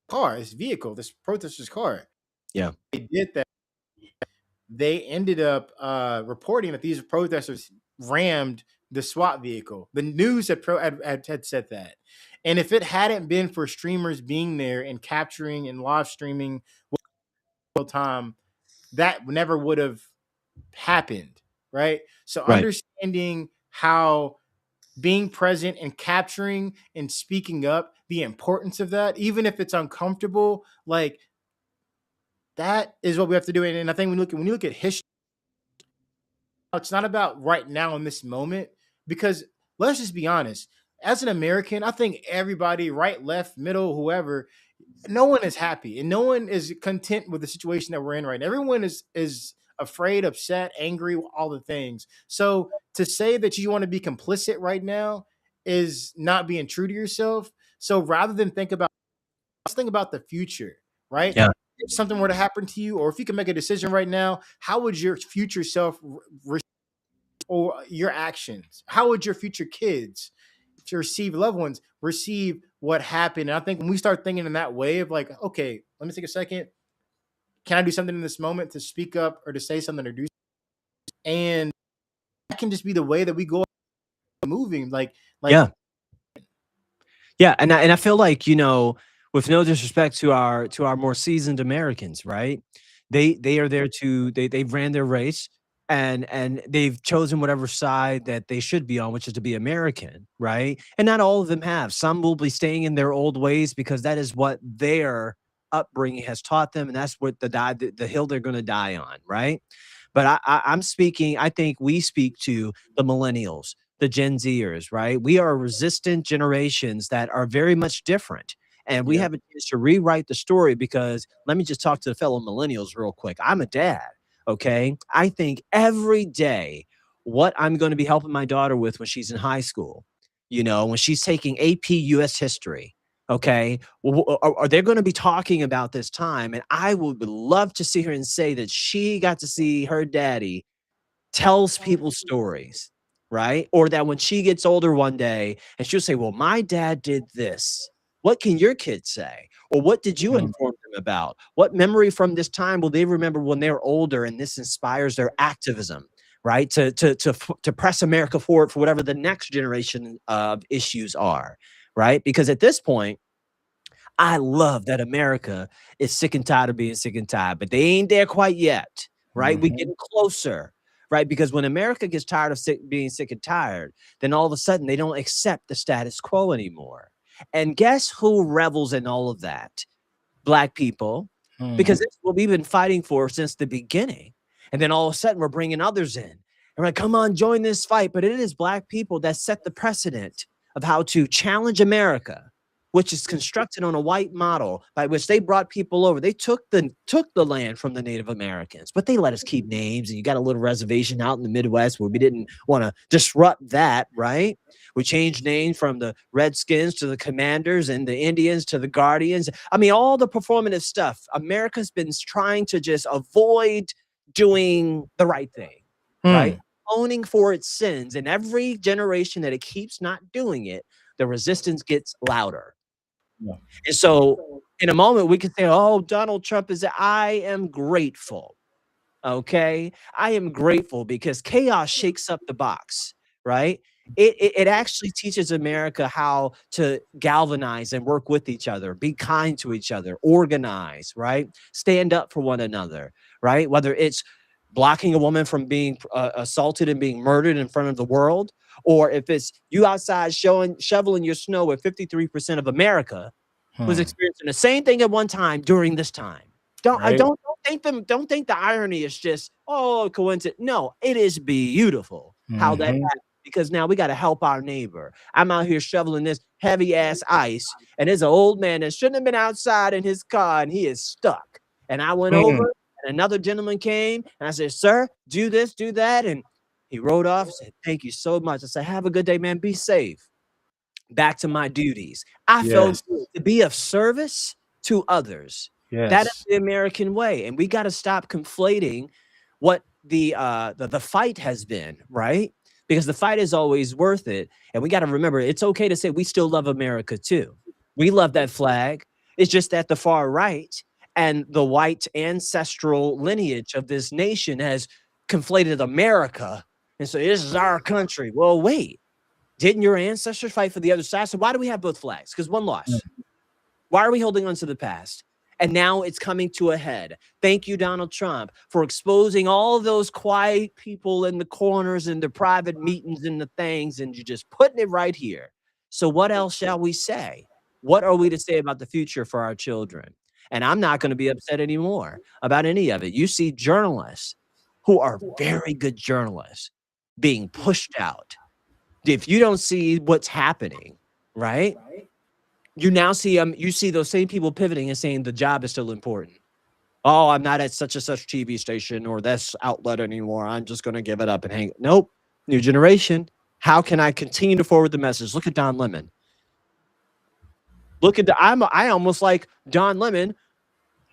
this vehicle, this protester's car. Yeah, they did that. They ended up reporting that these protesters rammed the SWAT vehicle. The news had said that. And if it hadn't been for streamers being there and capturing and live streaming real time, that never would have happened, right? So understanding how being present and capturing and speaking up, the importance of that, even if it's uncomfortable, like that is what we have to do. And I think when you look at history, it's not about right now in this moment, because let's just be honest. As an American, I think everybody, right, left, middle, whoever, no one is happy and no one is content with the situation that we're in right now. Everyone is afraid, upset, angry, all the things. So to say that you want to be complicit right now is not being true to yourself. So rather than let's think about the future, right? Yeah. If something were to happen to you, or if you can make a decision right now, how would your future self or your actions? How would your future kids, to receive loved ones, receive what happened? And I think when we start thinking in that way of like, okay, let me take a second. Can I do something in this moment to speak up or to say something or do something? And that can just be the way that we go moving. Yeah, and I feel like, with no disrespect to our more seasoned Americans, right? They are there they've ran their race, and they've chosen whatever side that they should be on, which is to be American, right? And not all of them have. Some will be staying in their old ways because that is what their upbringing has taught them, and that's what the hill they're going to die on, right? But I think we speak to the millennials, the Gen Zers, right? We are resistant generations that are very much different. And we have a chance to rewrite the story, because let me just talk to the fellow millennials real quick. I'm a dad, okay? I think every day what I'm going to be helping my daughter with when she's in high school, when she's taking AP US history, okay? Are they going to be talking about this time? And I would love to see her and say that she got to see her daddy tells people stories, right? Or that when she gets older one day and she'll say, well, my dad did this. What can your kids say? Or what did you inform them about? What memory from this time will they remember when they're older, and this inspires their activism, right? To press America forward for whatever the next generation of issues are, right? Because at this point, I love that America is sick and tired of being sick and tired, but they ain't there quite yet. right? We Mhm. getting closer, right? Because when America gets tired of being sick and tired, then all of a sudden they don't accept the status quo anymore. And guess who revels in all of that? Black people, Hmm. because it's what we've been fighting for since the beginning. And then all of a sudden we're bringing others in. And we're like, come on, join this fight. But it is Black people that set the precedent of how to challenge America, which is constructed on a white model by which they brought people over. They took the land from the Native Americans, but they let us keep names. And you got a little reservation out in the Midwest where we didn't want to disrupt that, right? We changed names from the Redskins to the Commanders and the Indians to the Guardians. I mean, all the performative stuff. America's been trying to just avoid doing the right thing, right? Owning for its sins. And every generation that it keeps not doing it, the resistance gets louder. Yeah. And so in a moment, we can say, oh, Donald Trump is, I am grateful. Okay. I am grateful because chaos shakes up the box, right? It actually teaches America how to galvanize and work with each other, be kind to each other, organize, right? Stand up for one another, right? Whether it's blocking a woman from being assaulted and being murdered in front of the world, or if it's you outside shoveling your snow with 53% of America was experiencing the same thing at one time during this time. Right. Don't think the irony is just coincidence. No, it is beautiful how that Mhm. happened because now we got to help our neighbor. I'm out here shoveling this heavy ass ice, and there's an old man that shouldn't have been outside in his car, and he is stuck. And I went over, and another gentleman came, and I said, "Sir, do this, do that," and he rode off. And said, "Thank you so much." I said, "Have a good day, man. Be safe." Back to my duties. I felt Yes. good to be of service to others. That is Yes. the American way, and we gotta stop conflating what the fight has been, right? Because the fight is always worth it, and we gotta remember, it's okay to say we still love America too. We love that flag. It's just that the far right and the white ancestral lineage of this nation has conflated America, and so this is our country. Well, wait. Didn't your ancestors fight for the other side? So why do we have both flags? Because one loss. Why are we holding on to the past? And now it's coming to a head. Thank you, Donald Trump, for exposing all of those quiet people in the corners and the private meetings and the things, and you're just putting it right here. So what else shall we say? What are we to say about the future for our children? And I'm not going to be upset anymore about any of it. You see journalists who are very good journalists being pushed out. If you don't see what's happening, right? You see those same people pivoting and saying the job is still important. Oh, I'm not at such and such TV station or this outlet anymore. I'm just going to give it up and hang. Nope. New generation. How can I continue to forward the message? Look at Don Lemon. I almost like Don Lemon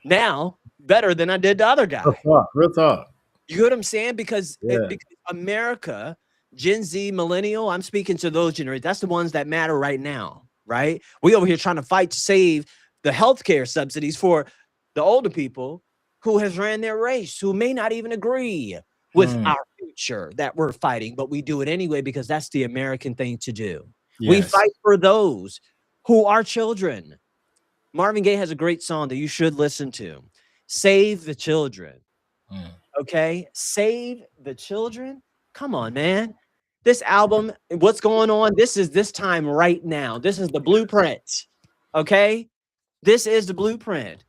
now better than I did the other Real guy. talk. Real talk. You get what I'm saying? Because Yeah. because America, Gen Z, millennial, I'm speaking to those generations. That's the ones that matter right now, right? We over here trying to fight to save the healthcare subsidies for the older people who has ran their race, who may not even agree with our future that we're fighting, but we do it anyway because that's the American thing to do. We Yes. fight for those who are children. Marvin Gaye has a great song that you should listen to. Save the children. Okay, save the children. Come on, man. This album, what's going on? This is this time right now. This is the blueprint. Okay, this is the blueprint.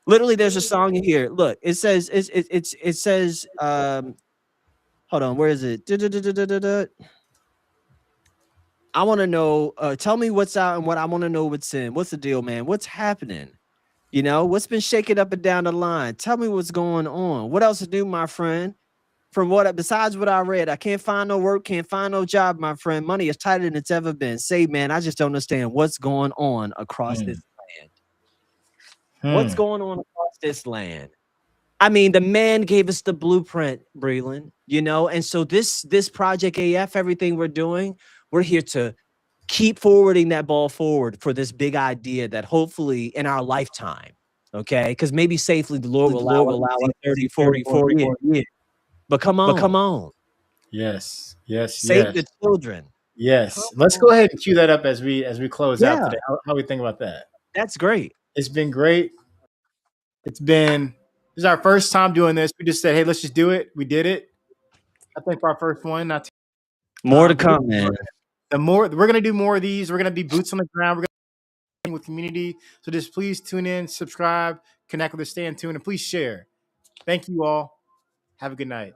Literally, there's a song in here. Look, it says it says hold on, where is it? I want to know. Tell me what's out and what I want to know what's in. What's the deal, man? What's happening? You know, what's been shaking up and down the line? Tell me what's going on. What else to do, my friend? From besides what I read, I can't find no work, can't find no job, my friend. Money is tighter than it's ever been. Say, man, I just don't understand what's going on across this land. What's going on across this land? I mean, the man gave us the blueprint, Breland, you know, and so this Project AF, everything we're doing, we're here to keep forwarding that ball forward for this big idea that hopefully in our lifetime, okay, because maybe safely the Lord will allow us 30, 40, 40 years. But come on. Yes. Yes. Save Yes. the children. Yes. Let's go ahead and cue that up as we close out Yeah. today. How we think about that? That's great. It's been great. It's been This is our first time doing this. We just said, hey, let's just do it. We did it. I think for our first one. More to come, man. We're gonna do more of these. We're gonna be boots on the ground. We're gonna be with community. So just please tune in, subscribe, connect with us, stay in tune, and please share. Thank you all. Have a good night.